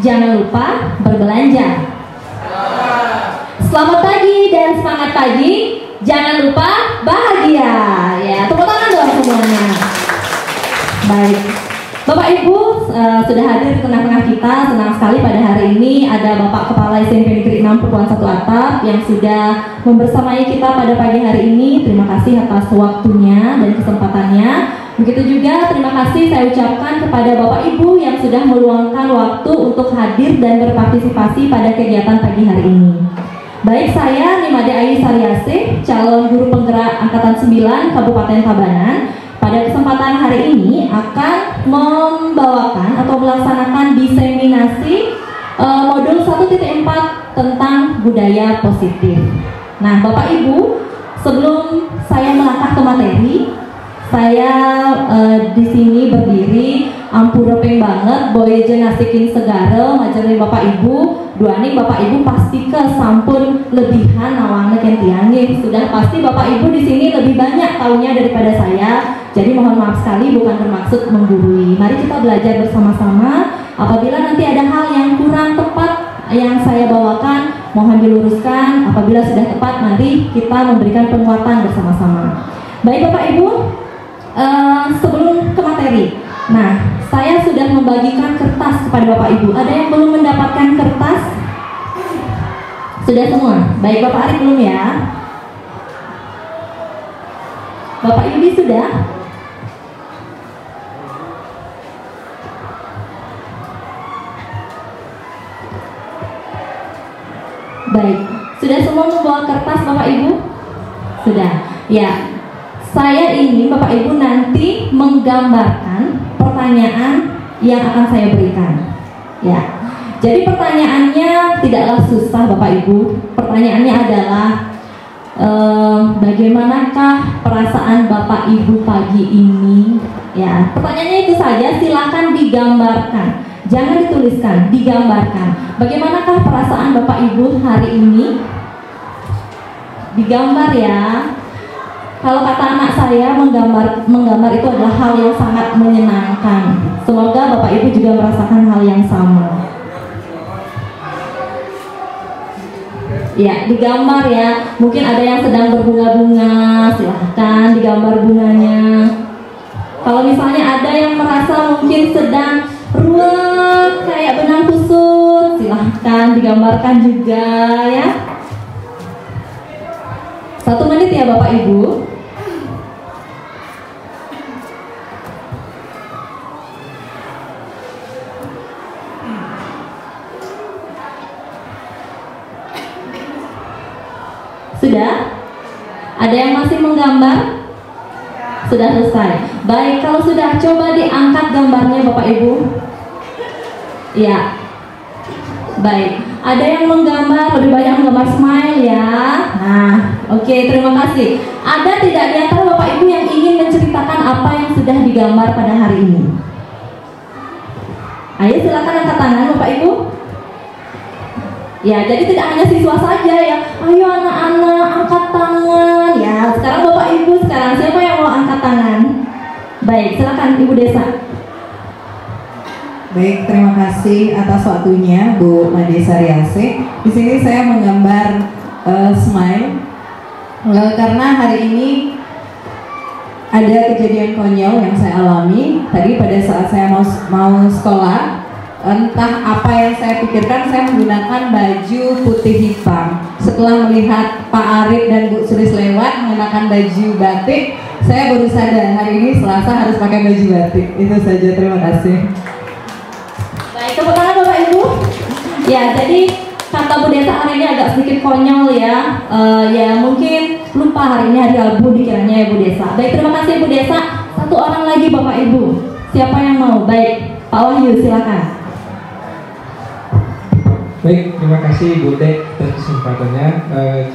Speaker 7: Jangan lupa berbelanja. Selamat pagi dan semangat pagi. Jangan lupa bahagia. Ya, tepuk tangan dong semuanya. Baik. Bapak Ibu sudah hadir di tengah-tengah kita. Senang sekali pada hari ini ada Bapak Kepala SMP Negeri 6 Perempuan 1 Atap yang sudah membersamai kita pada pagi hari ini. Terima kasih atas waktunya dan kesempatannya. Begitu juga terima kasih saya ucapkan kepada Bapak Ibu yang sudah meluangkan waktu untuk hadir dan berpartisipasi pada kegiatan pagi hari ini. Baik, saya Nimade Ayu Sariase, calon guru penggerak Angkatan 9 Kabupaten Tabanan. Pada kesempatan hari ini akan membawakan atau melaksanakan diseminasi modul 1.4 tentang budaya positif. Nah, Bapak Ibu, sebelum saya melangkah ke materi, saya di sini berdiri ampurepeng banget boy jenasikin segara majerin Bapak Ibu duaning Bapak Ibu pasti ke sampun lebihan nawangna kentiange. Sudah pasti Bapak Ibu di sini lebih banyak taunya daripada saya. Jadi mohon maaf sekali, bukan bermaksud menggurui. Mari kita belajar bersama-sama. Apabila nanti ada hal yang kurang tepat yang saya bawakan, mohon diluruskan. Apabila sudah tepat, mari kita memberikan penguatan bersama-sama. Baik Bapak Ibu, sebelum ke materi. Nah, saya sudah membagikan kertas kepada Bapak Ibu. Ada yang belum mendapatkan kertas? Sudah semua? Baik, Bapak Arif belum ya? Bapak Yudi sudah? Baik, sudah semua membawa kertas Bapak Ibu? Sudah, ya. Saya ini Bapak Ibu nanti menggambarkan pertanyaan yang akan saya berikan. Ya, jadi pertanyaannya tidaklah susah Bapak Ibu. Pertanyaannya adalah bagaimanakah perasaan Bapak Ibu pagi ini? Ya, pertanyaannya itu saja. Silakan digambarkan. Jangan dituliskan, digambarkan. Bagaimanakah perasaan Bapak Ibu hari ini? Digambar ya. Kalau kata anak saya, menggambar itu adalah hal yang sangat menyenangkan. Semoga Bapak Ibu juga merasakan hal yang sama. Ya, digambar ya. Mungkin ada yang sedang berbunga-bunga, silahkan digambar bunganya. Kalau misalnya ada yang merasa mungkin sedang ruwet kayak benang kusut, silahkan digambarkan juga ya. 1 menit ya Bapak Ibu. Sudah? Ada yang masih menggambar? Sudah selesai. Baik, kalau sudah coba diangkat gambarnya Bapak Ibu. Ya. Baik. Ada yang menggambar, lebih banyak menggambar smile ya. Nah, oke, terima kasih. Ada tidak di antara Bapak Ibu yang ingin menceritakan apa yang sudah digambar pada hari ini? Ayo silakan angkat tangan Bapak Ibu. Ya, jadi tidak hanya siswa saja ya. Ayo anak-anak angkat tangan. Ya, sekarang Bapak Ibu, sekarang siapa yang mau angkat tangan? Baik, silakan Ibu Desa.
Speaker 13: Baik, terima kasih atas waktunya Bu Made Sariase. Di sini saya menggambar smile karena hari ini ada kejadian konyol yang saya alami. Tadi pada saat saya mau sekolah, entah apa yang saya pikirkan, saya menggunakan baju putih hitam. Setelah melihat Pak Arif dan Bu Sulis lewat mengenakan baju batik, saya baru sadar hari ini Selasa harus pakai baju batik. Itu saja, terima kasih.
Speaker 7: Baik, tepuk tangan Bapak Ibu. Ya, jadi kata Bu Desa hari ini agak sedikit konyol ya. Ya mungkin lupa hari ini hari Rabu dikiranya ya Bu Desa. Baik, terima kasih Bu Desa. 1 orang lagi Bapak Ibu. Siapa yang mau? Baik, Pak Wahyu silakan.
Speaker 14: Baik, terima kasih Bu Dek atas kesempatannya.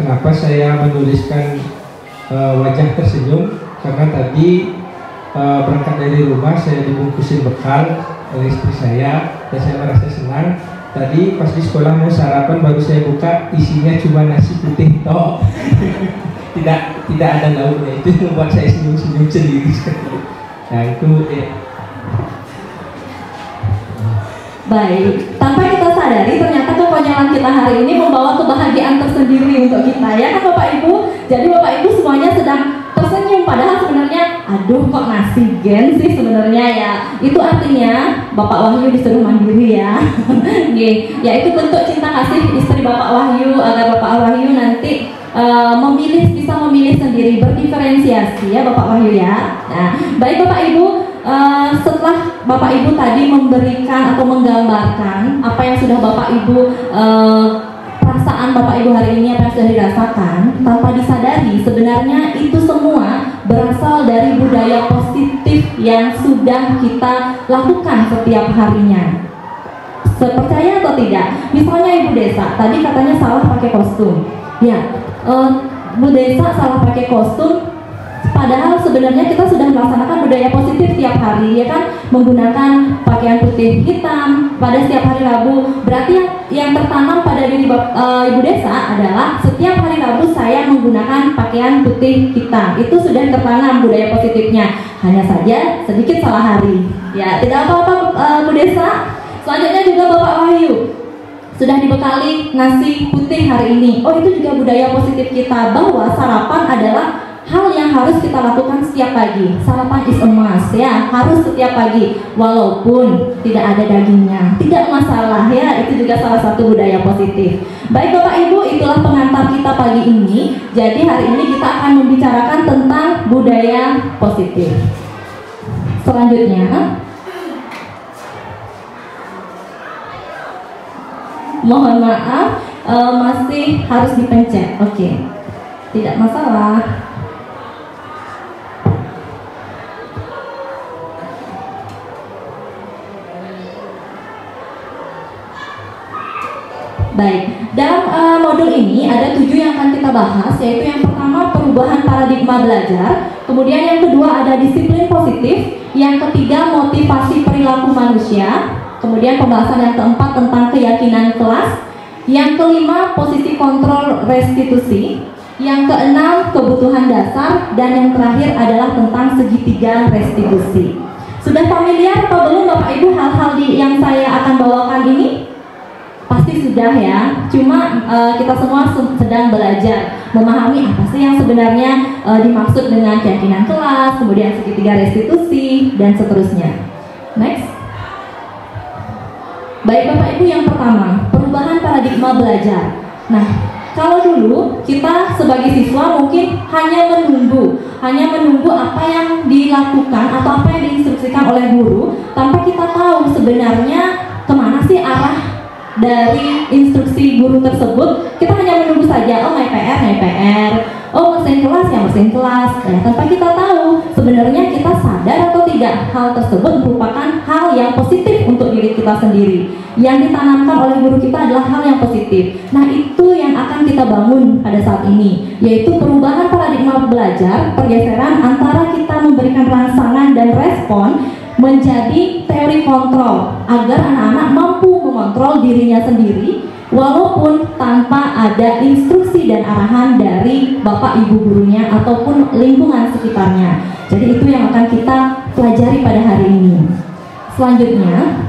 Speaker 14: Kenapa saya menuliskan wajah tersenyum? Karena tadi berangkat dari rumah saya dibungkusin bekal oleh istri saya dan saya merasa senang. Tadi pas di sekolah mau sarapan baru saya buka, isinya cuma nasi putih toh. tidak ada lauknya. Itu membuat saya senyum-senyum sendiri sekali. Nah itu
Speaker 7: Baik, tanpa kita sadari ternyata kekonyolan kita hari ini membawa kebahagiaan tersendiri untuk kita ya kan Bapak Ibu. Jadi Bapak Ibu semuanya sedang tersenyum padahal sebenarnya ada Aduh, kok nasi gen sih sebenarnya ya. Itu artinya Bapak Wahyu disuruh mandiri ya. Ya itu bentuk cinta kasih istri Bapak Wahyu agar Bapak Wahyu nanti bisa memilih sendiri, berdiferensiasi ya Bapak Wahyu ya. Nah, baik Bapak Ibu, setelah Bapak Ibu tadi memberikan atau menggambarkan apa yang sudah Bapak Ibu perasaan Bapak Ibu hari ini, apa yang sudah dirasakan, tanpa disadari sebenarnya itu semua berasal dari budaya positif yang sudah kita lakukan setiap harinya. Percaya atau tidak? Misalnya Ibu Desa tadi katanya salah pakai kostum. Ya, Bu Desa salah pakai kostum, padahal sebenarnya kita sudah melaksanakan budaya positif tiap hari, ya kan? Menggunakan pakaian putih hitam pada setiap hari Rabu. Berarti yang tertanam pada diri Ibu Desa adalah setiap hari Rabu saya menggunakan pakaian putih hitam. Itu sudah tertanam budaya positifnya. Hanya saja sedikit salah hari. Ya, tidak apa-apa Bu Desa. Selanjutnya juga Bapak Wahyu sudah dibekali nasi putih hari ini. Oh, itu juga budaya positif kita, bahwa sarapan adalah hal yang harus kita lakukan setiap pagi. Sarapan is a must ya, harus setiap pagi walaupun tidak ada dagingnya, tidak masalah ya, itu juga salah satu budaya positif. Baik Bapak Ibu, itulah pengantar kita pagi ini. Jadi hari ini kita akan membicarakan tentang budaya positif. Selanjutnya, mohon maaf, masih harus dipencet. Oke, tidak masalah. Baik, dalam modul ini ada 7 yang akan kita bahas, yaitu yang pertama perubahan paradigma belajar, kemudian yang kedua ada disiplin positif, yang ketiga motivasi perilaku manusia, kemudian pembahasan yang keempat tentang keyakinan kelas, yang kelima posisi kontrol restitusi, yang keenam kebutuhan dasar, dan yang terakhir adalah tentang segitiga restitusi. Sudah familiar atau belum Bapak Ibu hal-hal yang saya akan bawakan ini? Pasti sudah ya, cuma kita semua sedang belajar memahami apa sih yang sebenarnya dimaksud dengan keyakinan kelas, kemudian segitiga restitusi, dan seterusnya. Next. Baik Bapak Ibu, yang pertama, perubahan paradigma belajar. Nah, kalau dulu kita sebagai siswa mungkin hanya menunggu apa yang dilakukan atau apa yang diinstruksikan oleh guru, tanpa kita tahu sebenarnya kemana sih arah dari instruksi guru tersebut. Kita hanya menunggu saja, oh naik PR, oh mesin kelas ya mesin kelas, tanpa kita tahu sebenarnya kita sadar atau tidak hal tersebut merupakan hal yang positif untuk diri kita sendiri. Yang ditanamkan oleh guru kita adalah hal yang positif. Nah, itu yang akan kita bangun pada saat ini, yaitu perubahan paradigma belajar, pergeseran antara kita memberikan rangsangan dan respon menjadi teori kontrol, agar anak-anak mampu mengontrol dirinya sendiri walaupun tanpa ada instruksi dan arahan dari bapak ibu gurunya ataupun lingkungan sekitarnya. Jadi itu yang akan kita pelajari pada hari ini. Selanjutnya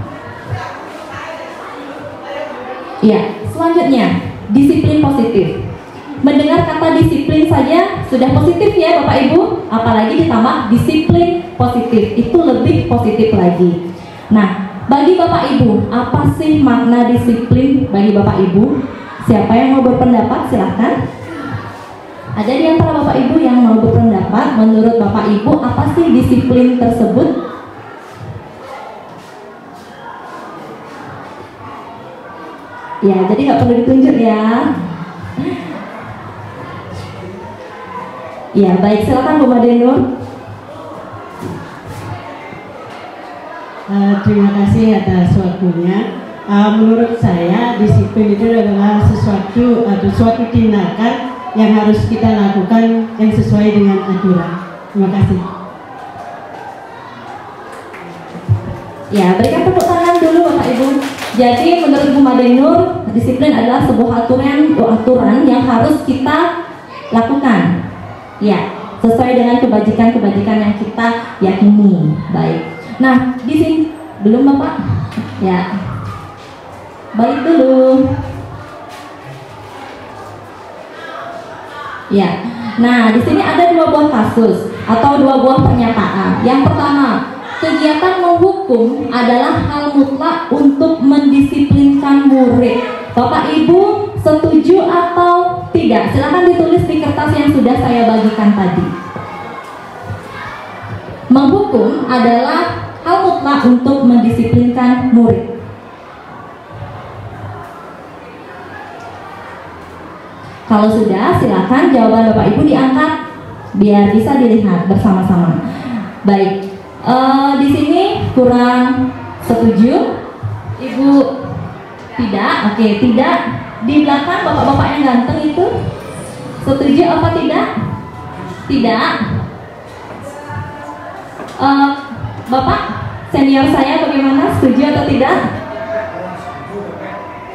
Speaker 7: disiplin positif. Mendengar kata disiplin saja sudah positif ya Bapak Ibu, apalagi ditambah disiplin positif, itu lebih positif lagi. Nah, bagi Bapak Ibu, apa sih makna disiplin bagi Bapak Ibu? Siapa yang mau berpendapat? Silahkan. Ada di antara Bapak Ibu yang mau berpendapat, menurut Bapak Ibu apa sih disiplin tersebut? Ya, jadi nggak perlu ditunjuk ya. Ya, baik, silakan Bu Madenur.
Speaker 9: Terima kasih atas waktunya. Menurut saya disiplin itu adalah suatu tindakan yang harus kita lakukan yang sesuai dengan aturan. Terima kasih.
Speaker 7: Ya, berikan tepuk tangan dulu Bapak Ibu. Jadi menurut Bu Madenur, disiplin adalah sebuah aturan yang harus kita lakukan. Ya, sesuai dengan kebajikan-kebajikan yang kita yakini. Baik. Nah, di sini belum Bapak? Ya. Balik dulu. Ya. Nah, di sini ada 2 buah kasus. atau 2 buah pernyataan. Yang pertama, kegiatan menghukum adalah hal mutlak untuk mendisiplinkan murid. Bapak Ibu setuju atau tidak? Silakan ditulis di kertas yang sudah saya bagikan tadi. Menghukum adalah hal mutlak untuk mendisiplinkan murid. Kalau sudah, silakan jawaban Bapak Ibu diangkat biar bisa dilihat bersama-sama. Baik, di sini kurang setuju, Ibu tidak, oke, tidak. Di belakang bapak-bapak yang ganteng itu setuju apa tidak? Tidak. Bapak senior saya bagaimana? Setuju atau tidak?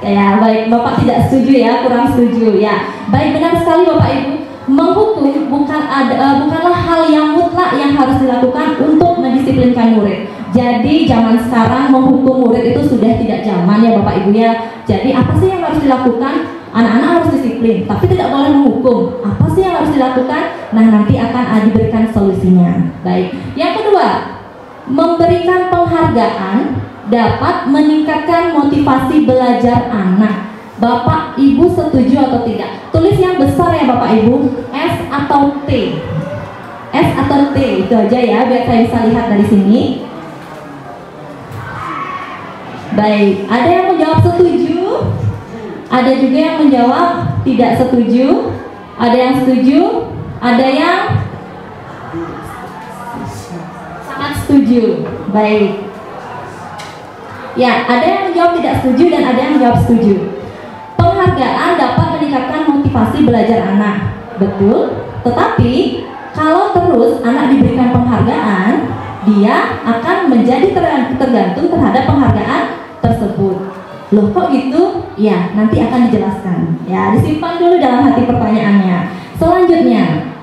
Speaker 7: Ya, baik, Bapak tidak setuju ya, kurang setuju ya. Baik, benar sekali Bapak Ibu. Menghukum bukanlah hal yang mutlak yang harus dilakukan untuk mendisiplinkan murid. Jadi zaman sekarang menghukum murid itu sudah tidak zaman ya Bapak Ibu ya. Jadi apa sih yang harus dilakukan? Anak-anak harus disiplin, tapi tidak boleh menghukum. Apa sih yang harus dilakukan? Nah, nanti akan diberikan solusinya. Baik. Yang kedua, memberikan penghargaan dapat meningkatkan motivasi belajar anak. Bapak Ibu setuju atau tidak? Tulis yang besar ya Bapak Ibu, S atau T. S atau T, itu aja ya biar saya bisa lihat dari sini. Baik, ada yang menjawab setuju, ada juga yang menjawab tidak setuju, ada yang setuju, ada yang sangat setuju. Baik. Ya, ada yang menjawab tidak setuju dan ada yang menjawab setuju. Penghargaan dapat meningkatkan motivasi belajar anak. Betul, tetapi kalau terus anak diberikan penghargaan, dia akan menjadi tergantung terhadap penghargaan tersebut. Loh kok gitu? Ya, nanti akan dijelaskan. Ya, disimpan dulu dalam hati pertanyaannya. Selanjutnya,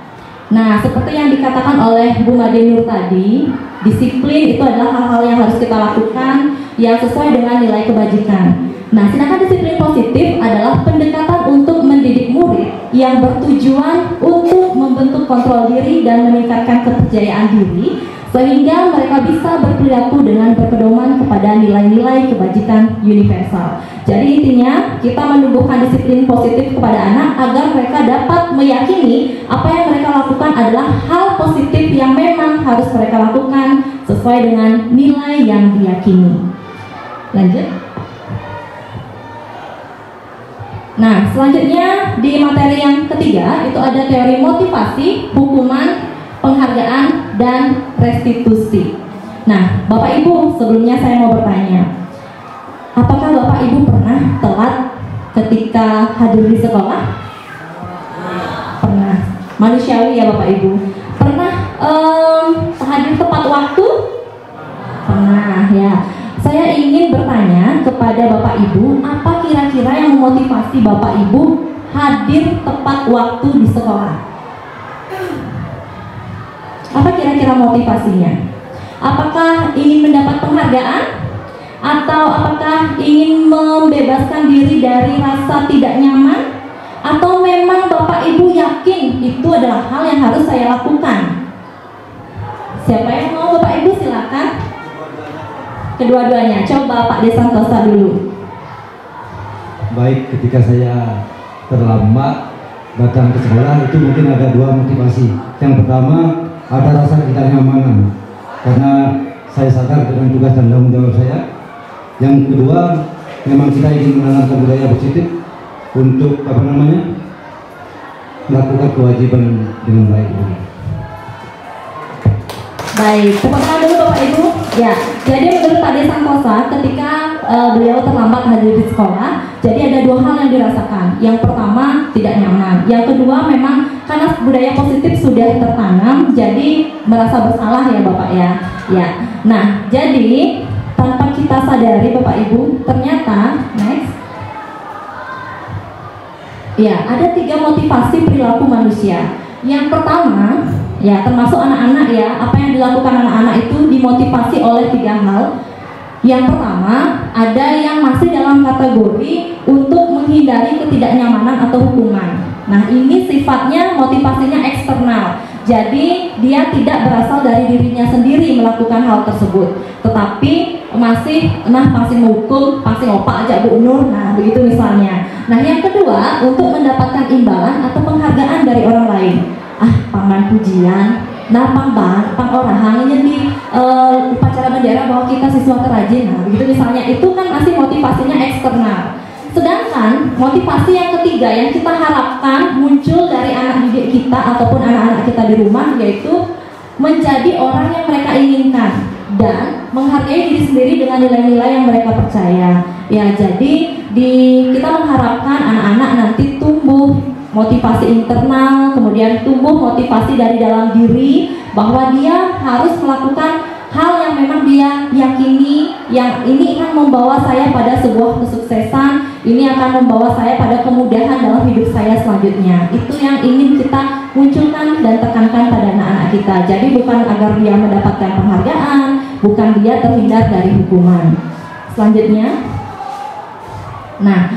Speaker 7: nah seperti yang dikatakan oleh Bu Made Nur tadi, disiplin itu adalah hal-hal yang harus kita lakukan yang sesuai dengan nilai kebajikan. Nah, sedangkan disiplin positif adalah pendekatan untuk mendidik murid yang bertujuan untuk membentuk kontrol diri dan meningkatkan kepercayaan diri sehingga mereka bisa berperilaku dengan berpedoman kepada nilai-nilai kebajikan universal. Jadi intinya kita menumbuhkan disiplin positif kepada anak agar mereka dapat meyakini apa yang mereka lakukan adalah hal positif yang memang harus mereka lakukan sesuai dengan nilai yang diyakini. Lanjut. Nah, selanjutnya di materi yang ketiga itu ada teori motivasi, hukuman, penghargaan, dan restitusi. Nah, Bapak Ibu, sebelumnya saya mau bertanya, apakah Bapak Ibu pernah telat ketika hadir di sekolah? Pernah. Manusiawi ya Bapak Ibu. Pernah hadir tepat waktu? Pernah ya. Saya ingin bertanya kepada Bapak Ibu, apa kira-kira yang memotivasi Bapak Ibu hadir tepat waktu di sekolah? Apa kira-kira motivasinya? Apakah ingin mendapat penghargaan? Atau apakah ingin membebaskan diri dari rasa tidak nyaman? Atau memang Bapak Ibu yakin itu adalah hal yang harus saya lakukan? Siapa yang mau? Bapak Ibu silakan. Kedua-duanya, coba Pak Desantosa dulu.
Speaker 8: Baik, ketika saya terlambat datang ke sekolah itu mungkin ada dua motivasi. Yang pertama ada rasa tidak nyamanan karena saya sadar dengan tugas dan tanggung jawab saya. Yang kedua memang kita ingin menanamkan budaya positif untuk melakukan kewajiban dengan baik.
Speaker 7: Baik, tepuk tangan dulu Bapak Ibu. Ya, jadi menurut Pak Desantosa ketika beliau terlambat hadir di sekolah, jadi ada dua hal yang dirasakan. Yang pertama tidak nyaman. Yang kedua memang karena budaya positif sudah tertanam, jadi merasa bersalah ya Bapak ya. Ya. Nah, jadi tanpa kita sadari Bapak Ibu, ternyata next. Ya, ada 3 motivasi perilaku manusia. Yang pertama, ya termasuk anak-anak ya, apa yang dilakukan anak-anak itu dimotivasi oleh 3 hal. Yang pertama, ada yang masih dalam kategori untuk menghindari ketidaknyamanan atau hukuman. Nah, ini sifatnya motivasinya eksternal. Jadi dia tidak berasal dari dirinya sendiri melakukan hal tersebut, tetapi masih menghukum, masih ngopak aja Bu Nur, nah begitu misalnya. Nah yang kedua, untuk mendapatkan imbalan atau penghargaan dari orang lain. Paman pujian, nah pang orang jadi upacara bendera bahwa kita siswa terrajin, nah begitu misalnya, itu kan masih motivasinya eksternal. Sedangkan motivasi yang ketiga yang kita harapkan muncul dari anak didik kita ataupun anak-anak kita di rumah, yaitu menjadi orang yang mereka inginkan dan menghargai diri sendiri dengan nilai-nilai yang mereka percaya. Ya, jadi kita mengharapkan anak-anak nanti tumbuh motivasi internal, kemudian tumbuh motivasi dari dalam diri bahwa dia harus melakukan hal yang memang dia yakini, yang ini akan membawa saya pada sebuah kesuksesan, ini akan membawa saya pada kemudahan dalam hidup saya selanjutnya. Itu yang ingin kita munculkan dan tekankan pada anak-anak kita. Jadi bukan agar dia mendapatkan penghargaan, bukan dia terhindar dari hukuman. Selanjutnya, nah,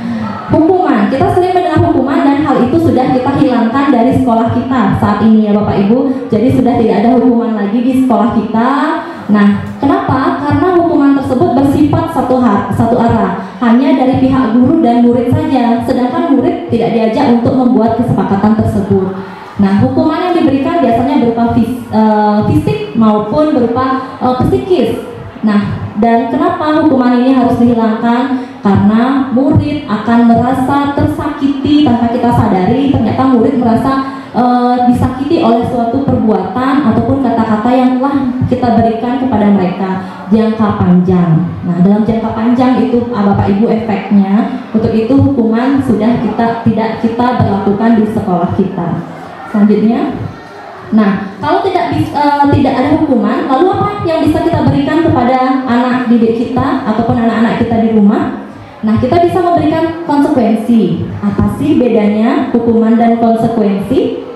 Speaker 7: hukuman, kita sering mendengar hukuman dan hal itu sudah kita hilangkan dari sekolah kita saat ini ya Bapak Ibu. Jadi sudah tidak ada hukuman lagi di sekolah kita. Nah, kenapa? Karena hukuman tersebut bersifat satu arah, hanya dari pihak guru dan murid saja, sedangkan murid tidak diajak untuk membuat kesepakatan tersebut. Nah, hukuman yang diberikan biasanya berupa fisik maupun berupa psikis. Nah, dan kenapa hukuman ini harus dihilangkan? Karena murid akan merasa tersakiti tanpa kita sadari. Ternyata murid merasa disakiti oleh suatu perbuatan ataupun kata-kata yang telah kita berikan kepada mereka jangka panjang. Nah, dalam jangka panjang itu Bapak Ibu efeknya. Untuk itu hukuman sudah tidak kita berlakukan di sekolah kita. Selanjutnya, nah, kalau tidak ada hukuman, lalu apa yang bisa kita berikan kepada anak didik kita ataupun anak-anak kita di rumah? Nah, kita bisa memberikan konsekuensi. Apa sih bedanya hukuman dan konsekuensi?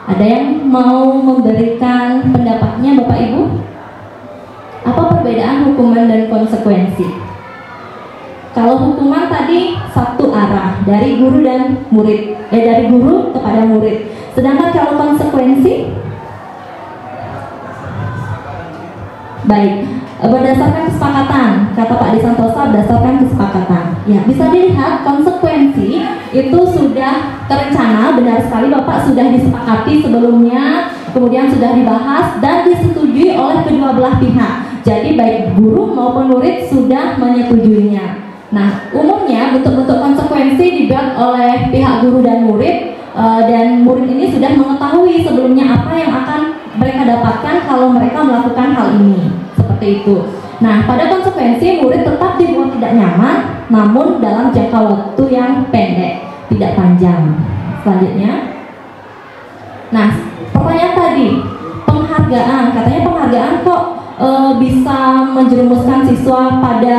Speaker 7: Ada yang mau memberikan pendapatnya Bapak Ibu? Apa perbedaan hukuman dan konsekuensi? Kalau hukuman tadi satu arah, dari guru dan murid, dari guru kepada murid. Sedangkan kalau konsekuensi, baik, berdasarkan kesepakatan, kata Pak Disantosa, berdasarkan kesepakatan. Ya, bisa dilihat konsekuensi itu sudah terencana, benar sekali Bapak sudah disepakati sebelumnya, kemudian sudah dibahas dan disetujui oleh kedua belah pihak. Jadi baik guru maupun murid sudah menyetujuinya. Nah, umumnya bentuk-bentuk konsekuensi dibuat oleh pihak guru dan murid ini sudah mengetahui sebelumnya apa yang akan mereka dapatkan kalau mereka melakukan hal ini. Seperti itu. Nah, pada konsekuensi murid tetap dibuat tidak nyaman, namun dalam jangka waktu yang pendek, tidak panjang. Selanjutnya, nah, pertanyaan tadi, penghargaan, katanya penghargaan kok bisa menjerumuskan siswa pada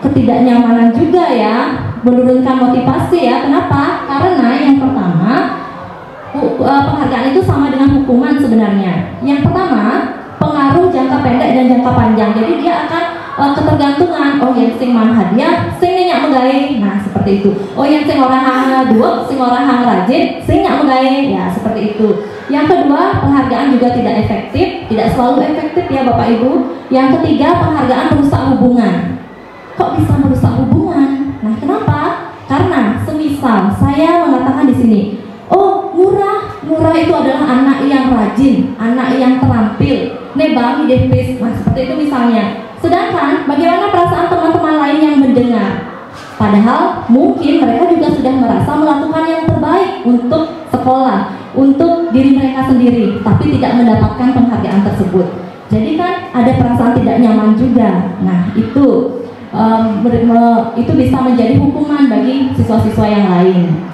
Speaker 7: ketidaknyamanan juga ya, menurunkan motivasi ya. Kenapa? Karena yang pertama, penghargaan itu sama dengan hukuman sebenarnya. Yang pertama, pengaruh jangka pendek dan jangka panjang. Jadi dia akan ketergantungan. Oh, yang sing man hadiah, sing nyak menggawe. Nah, seperti itu. Oh, yang sing orang hang dua, sing orang hang rajin, sing nyak menggawe. Ya, seperti itu. Yang kedua, penghargaan juga tidak efektif, tidak selalu efektif ya Bapak Ibu. Yang ketiga, penghargaan merusak hubungan. Kok bisa merusak hubungan? Nah, kenapa? Karena semisal saya mengatakan di sini, oh, Murah itu adalah anak yang rajin, anak yang terampil, nebang depis, nah seperti itu misalnya. Sedangkan bagaimana perasaan teman-teman lain yang mendengar? Padahal mungkin mereka juga sudah merasa melakukan yang terbaik untuk sekolah, untuk diri mereka sendiri, tapi tidak mendapatkan penghargaan tersebut. Jadi kan ada perasaan tidak nyaman juga. Nah, itu bisa menjadi hukuman bagi siswa-siswa yang lain.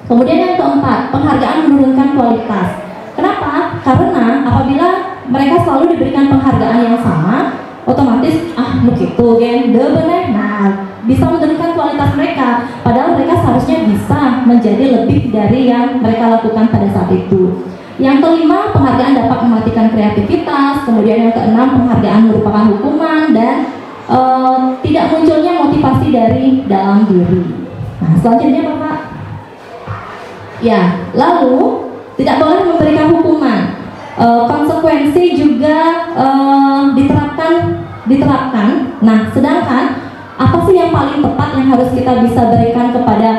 Speaker 7: Kemudian yang keempat, penghargaan menurunkan kualitas. Kenapa? Karena apabila mereka selalu diberikan penghargaan yang sama, otomatis begitu gen, bener. Nah, bisa menurunkan kualitas mereka. Padahal mereka seharusnya bisa menjadi lebih dari yang mereka lakukan pada saat itu. Yang kelima, penghargaan dapat mematikan kreativitas. Kemudian yang keenam, penghargaan merupakan hukuman dan tidak munculnya motivasi dari dalam diri. Nah, selanjutnya Bapak. Ya, lalu tidak boleh memberikan hukuman. Konsekuensi juga diterapkan. Nah, sedangkan apa sih yang paling tepat yang harus kita bisa berikan kepada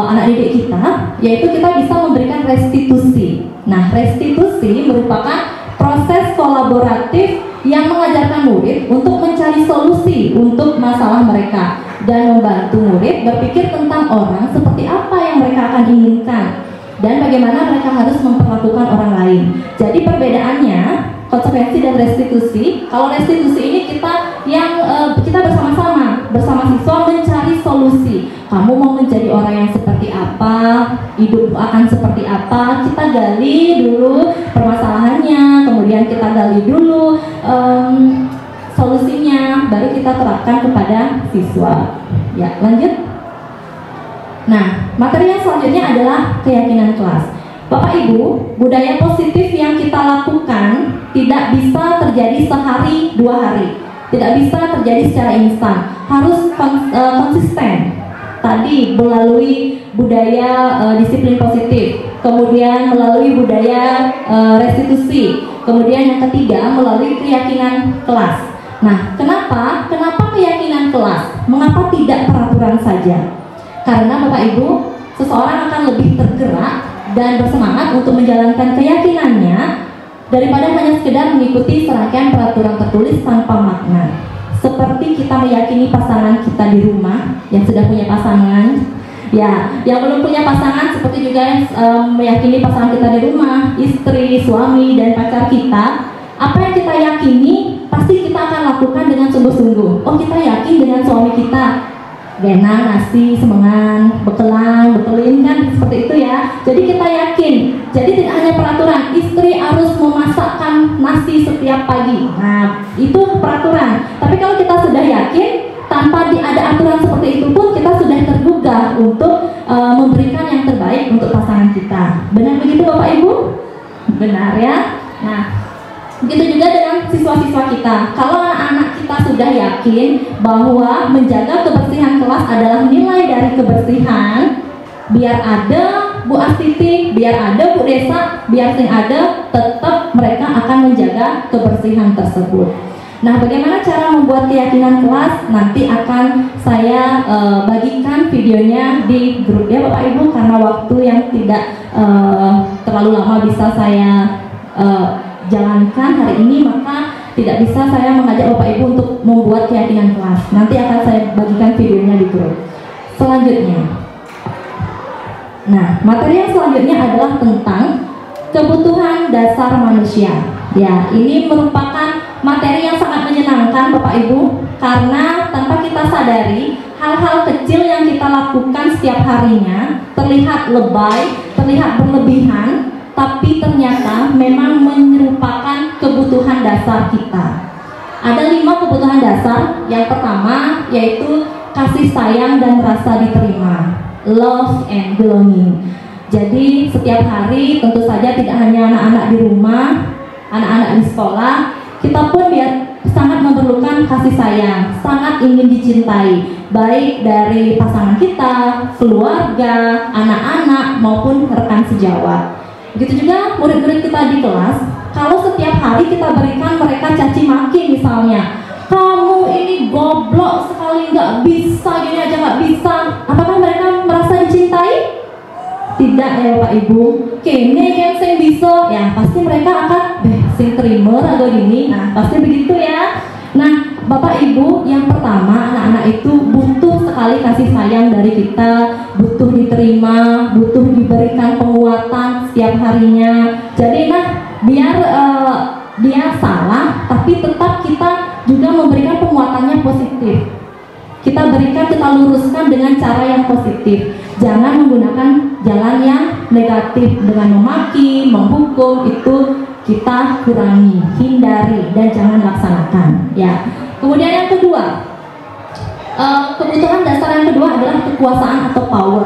Speaker 7: anak didik kita, yaitu kita bisa memberikan restitusi. Nah, restitusi merupakan proses kolaboratif yang mengajarkan murid untuk mencari solusi untuk masalah mereka dan membantu murid berpikir tentang orang seperti apa yang mereka akan inginkan dan bagaimana mereka harus memperlakukan orang lain. Jadi perbedaannya konsekuensi dan restitusi. Kalau restitusi ini kita bersama siswa mencari solusi. Kamu mau menjadi orang yang seperti apa, hidup akan seperti apa, kita gali dulu permasalahannya, kemudian kita gali dulu solusinya, baru kita terapkan kepada siswa. Ya, lanjut. Nah, materi yang selanjutnya adalah keyakinan kelas. Bapak Ibu, budaya positif yang kita lakukan tidak bisa terjadi sehari dua hari, tidak bisa terjadi secara instan, harus konsisten. Tadi melalui budaya disiplin positif, kemudian melalui budaya restitusi, kemudian yang ketiga melalui keyakinan kelas. Nah, kenapa keyakinan kelas? Mengapa tidak peraturan saja? Karena Bapak Ibu, seseorang akan lebih tergerak dan bersemangat untuk menjalankan keyakinannya daripada hanya sekedar mengikuti serangkaian peraturan tertulis tanpa makna. Seperti kita meyakini pasangan kita di rumah yang sudah punya pasangan, ya, yang belum punya pasangan seperti juga yang meyakini pasangan kita di rumah, istri, suami, dan pacar kita. Apa yang kita yakini pasti kita akan lakukan dengan sungguh-sungguh. Oh, kita yakin dengan suami kita, genang, nasi, semengan, bekelin kan seperti itu ya. Jadi kita yakin. Jadi tidak hanya peraturan, istri harus memasakkan nasi setiap pagi. Nah, itu peraturan. Tapi kalau kita sudah yakin, tanpa ada aturan seperti itu pun kita sudah tergugah untuk memberikan yang terbaik untuk pasangan kita. Benar begitu Bapak Ibu? Benar ya. Nah, begitu juga dengan siswa-siswa kita. Kalau anak-anak kita sudah yakin bahwa menjaga kebersihan kelas adalah nilai dari kebersihan, biar ada Bu Astiti, biar ada Bu Desa, biar sing ada, tetap mereka akan menjaga kebersihan tersebut. Nah, bagaimana cara membuat keyakinan kelas? Nanti akan saya bagikan videonya di grup ya Bapak Ibu, karena waktu yang tidak terlalu lama bisa saya jalankan hari ini, maka tidak bisa saya mengajak Bapak Ibu untuk membuat keyakinan kelas. Nanti akan saya bagikan videonya di grup. Selanjutnya, nah, materi yang selanjutnya adalah tentang kebutuhan dasar manusia. Ya, ini merupakan materi yang sangat menyenangkan Bapak Ibu, karena tanpa kita sadari, hal-hal kecil yang kita lakukan setiap harinya terlihat lebay, terlihat berlebihan, tapi ternyata memang merupakan kebutuhan dasar kita. Ada 5 kebutuhan dasar. Yang pertama yaitu kasih sayang dan rasa diterima, love and belonging. Jadi setiap hari tentu saja tidak hanya anak-anak di rumah, anak-anak di sekolah, kita pun sangat memerlukan kasih sayang, sangat ingin dicintai, baik dari pasangan kita, keluarga, anak-anak maupun rekan sejawat. Begitu juga murid-murid kita di kelas, kalau setiap hari kita berikan mereka caci maki misalnya, kamu ini goblok sekali, nggak bisa, gini aja nggak bisa, apakah mereka merasa dicintai? Tidak ya Bapak Ibu. Kene kan sing bisa, ya pasti mereka akan sing terima atau gini. Nah, pasti begitu ya. Nah, Bapak Ibu, yang pertama, anak-anak itu butuh sekali kasih sayang dari kita, butuh diterima, butuh diberikan penguatan setiap harinya. Jadi biar dia salah, tapi tetap kita juga memberikan penguatannya positif. Kita berikan, kita luruskan dengan cara yang positif. Jangan menggunakan jalan yang negatif dengan memaki, menghukum, itu kita kurangi, hindari, dan jangan laksanakan. Ya. Kemudian yang kedua, kebutuhan dasar yang kedua adalah kekuasaan atau power.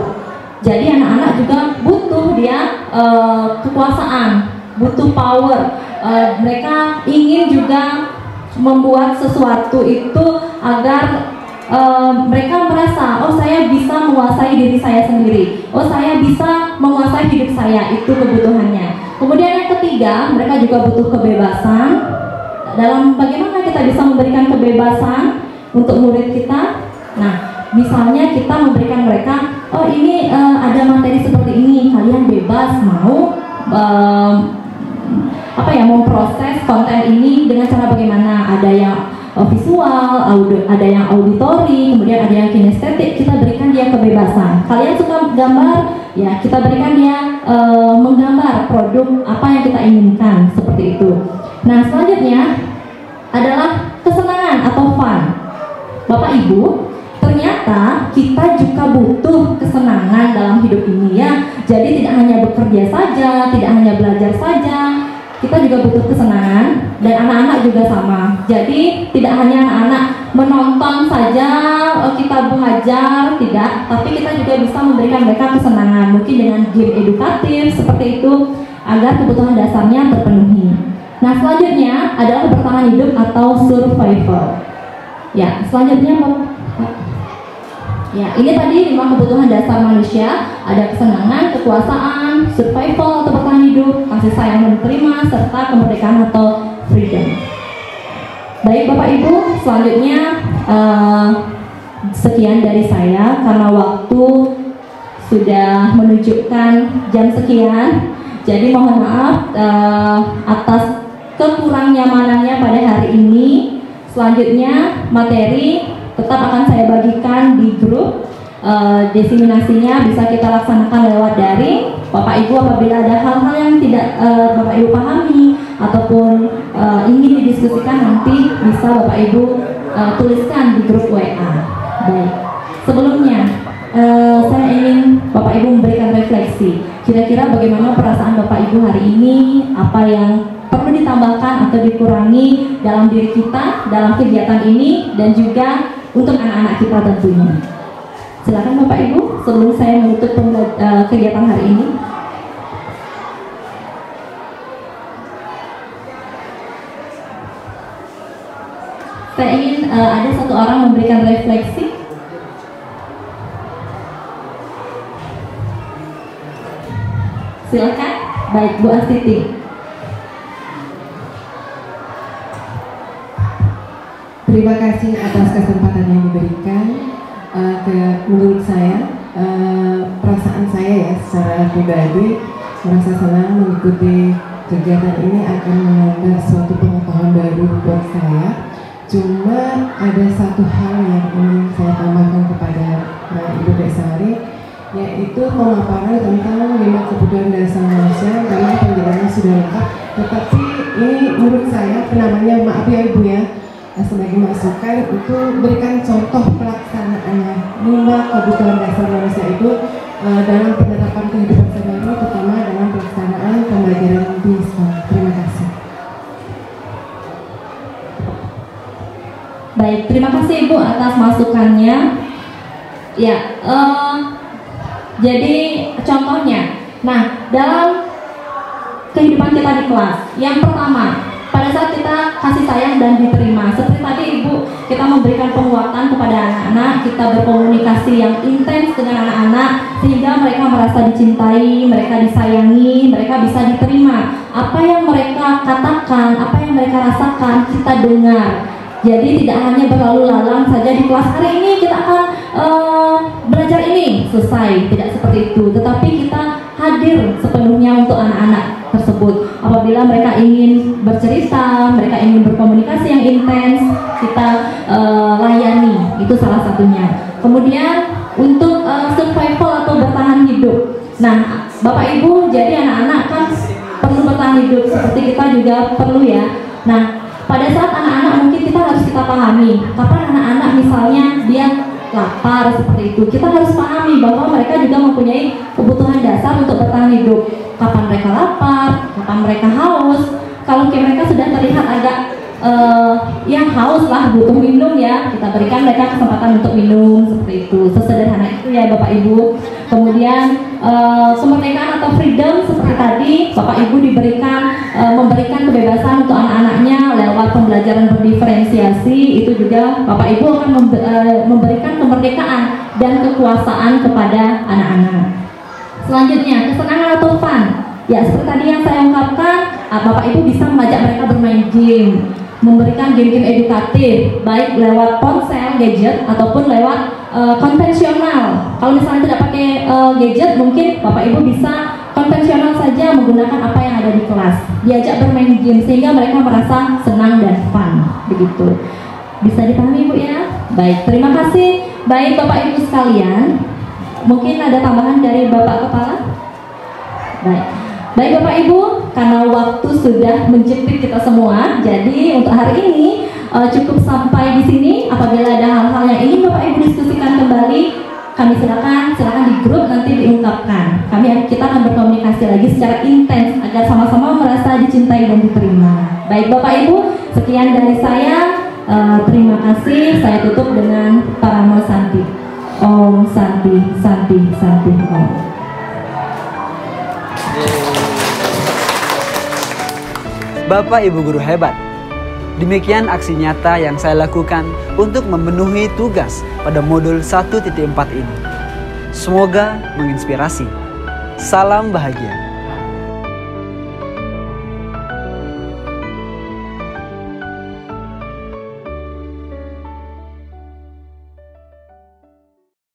Speaker 7: Jadi anak-anak juga butuh kekuasaan, butuh power. Mereka ingin juga membuat sesuatu itu agar mereka merasa, oh saya bisa menguasai diri saya sendiri, oh saya bisa menguasai hidup saya, itu kebutuhannya. Kemudian yang ketiga, mereka juga butuh kebebasan. Dalam bagaimana kita bisa memberikan kebebasan untuk murid kita? Nah, misalnya kita memberikan mereka, oh ini ada materi seperti ini, kalian bebas mau memproses konten ini dengan cara bagaimana. Ada yang visual, ada yang auditori, kemudian ada yang kinestetik. Kita berikan dia kebebasan. Kalian suka gambar, ya kita berikan dia menggambar produk apa yang kita inginkan, seperti itu. Nah, selanjutnya adalah kesenangan atau fun. Bapak Ibu, ternyata kita juga butuh kesenangan dalam hidup ini ya. Jadi tidak hanya bekerja saja, tidak hanya belajar saja, kita juga butuh kesenangan, dan anak-anak juga sama. Jadi tidak hanya anak-anak menonton saja kita belajar, tidak, tapi kita juga bisa memberikan mereka kesenangan, mungkin dengan game edukatif seperti itu, agar kebutuhan dasarnya terpenuhi. Nah, selanjutnya adalah bertahan hidup atau survival. Ya, selanjutnya ya, ini tadi 5 kebutuhan dasar manusia, ada kesenangan, kekuasaan, survival atau bertahan hidup, kasih sayang dan terima, serta kemerdekaan atau freedom. Baik Bapak Ibu, selanjutnya sekian dari saya, karena waktu sudah menunjukkan jam sekian, jadi mohon maaf atas kekurang nyamanannya pada hari ini. Selanjutnya materi tetap akan saya bagikan di grup. Diseminasinya bisa kita laksanakan lewat daring. Bapak Ibu apabila ada hal-hal yang tidak Bapak Ibu pahami ataupun ingin didiskusikan, nanti bisa Bapak Ibu tuliskan di grup WA. Baik, sebelumnya saya ingin Bapak Ibu memberikan refleksi. Kira-kira bagaimana perasaan Bapak Ibu hari ini, apa yang perlu ditambahkan atau dikurangi dalam diri kita dalam kegiatan ini, dan juga untuk anak-anak kita tentunya. Silakan Bapak Ibu sebelum saya menutup kegiatan hari ini. Saya ingin ada satu orang memberikan refleksi. Silakan. Baik, Bu Astiti.
Speaker 15: Terima kasih atas kesempatan yang diberikan. Menurut saya, perasaan saya ya secara pribadi merasa senang mengikuti kegiatan ini, akan menambah suatu pengetahuan baru buat saya. Cuma ada satu hal yang ingin saya tambahkan kepada Ibu Desari, yaitu memaparkan tentang 5 kebutuhan dasar manusia. Karena penjelasannya sudah lengkap, tetapi ini menurut saya namanya, maaf ya Ibu ya, sebagai masukan itu berikan contoh pelaksanaannya 5 kebutuhan dasar manusia itu dalam penerapan kehidupan sehari-hari, terutama dalam pelaksanaan pembelajaran di sekolah. Terima kasih.
Speaker 7: Baik, terima kasih Ibu atas masukannya. Ya, jadi contohnya, nah dalam kehidupan kita di kelas, yang pertama, pada saat kita kasih sayang dan diterima, seperti tadi Ibu, kita memberikan penguatan kepada anak-anak, kita berkomunikasi yang intens dengan anak-anak sehingga mereka merasa dicintai, mereka disayangi, mereka bisa diterima. Apa yang mereka katakan, apa yang mereka rasakan, kita dengar. Jadi tidak hanya berlalu lalang saja di kelas, hari ini kita akan belajar ini, selesai, tidak seperti itu. Tetapi kita hadir sepenuhnya untuk anak-anak tersebut. Apabila mereka ingin bercerita, mereka ingin berkomunikasi yang intens, kita layani, itu salah satunya. Kemudian untuk survival atau bertahan hidup. Nah, Bapak Ibu, jadi anak-anak kan perlu bertahan hidup, seperti kita juga perlu ya. Nah, pada saat anak-anak mungkin kita harus kita pahami, kapan anak-anak misalnya dia lapar seperti itu, kita harus pahami bahwa mereka juga mempunyai kebutuhan dasar untuk bertahan hidup. Kapan mereka lapar, kapan mereka haus. Kalau mereka sudah terlihat agak yang haus lah, butuh minum ya, kita berikan mereka kesempatan untuk minum, seperti itu. Sesederhana itu ya Bapak Ibu. Kemudian kemerdekaan atau freedom seperti tadi, Bapak Ibu diberikan memberikan kebebasan untuk anak-anaknya lewat pembelajaran berdiferensiasi. Itu juga Bapak Ibu akan memberikan kemerdekaan dan kekuasaan kepada anak-anak. Selanjutnya, kesenangan atau fun. Ya, seperti tadi yang saya ungkapkan, Bapak Ibu bisa mengajak mereka bermain game, memberikan game-game edukatif, baik lewat ponsel, gadget, ataupun lewat konvensional. Kalau misalnya tidak pakai gadget, mungkin Bapak Ibu bisa konvensional saja menggunakan apa yang ada di kelas. Diajak bermain game sehingga mereka merasa senang dan fun. Begitu. Bisa dipahami Ibu ya? Baik, terima kasih. Baik Bapak Ibu sekalian, mungkin ada tambahan dari Bapak Kepala? Baik. Baik Bapak Ibu, karena waktu sudah menjepit kita semua, jadi untuk hari ini cukup sampai di sini. Apabila ada hal-hal yang ingin Bapak Ibu diskusikan kembali, kami silakan di grup nanti diungkapkan. Kita akan berkomunikasi lagi secara intens agar sama-sama merasa dicintai dan diterima. Baik Bapak Ibu, sekian dari saya. Terima kasih. Saya tutup dengan Paramo Santi. Om Santi Santi Santi Om.
Speaker 1: Bapak Ibu guru hebat, demikian aksi nyata yang saya lakukan untuk memenuhi tugas pada modul 1.4 ini. Semoga menginspirasi. Salam bahagia.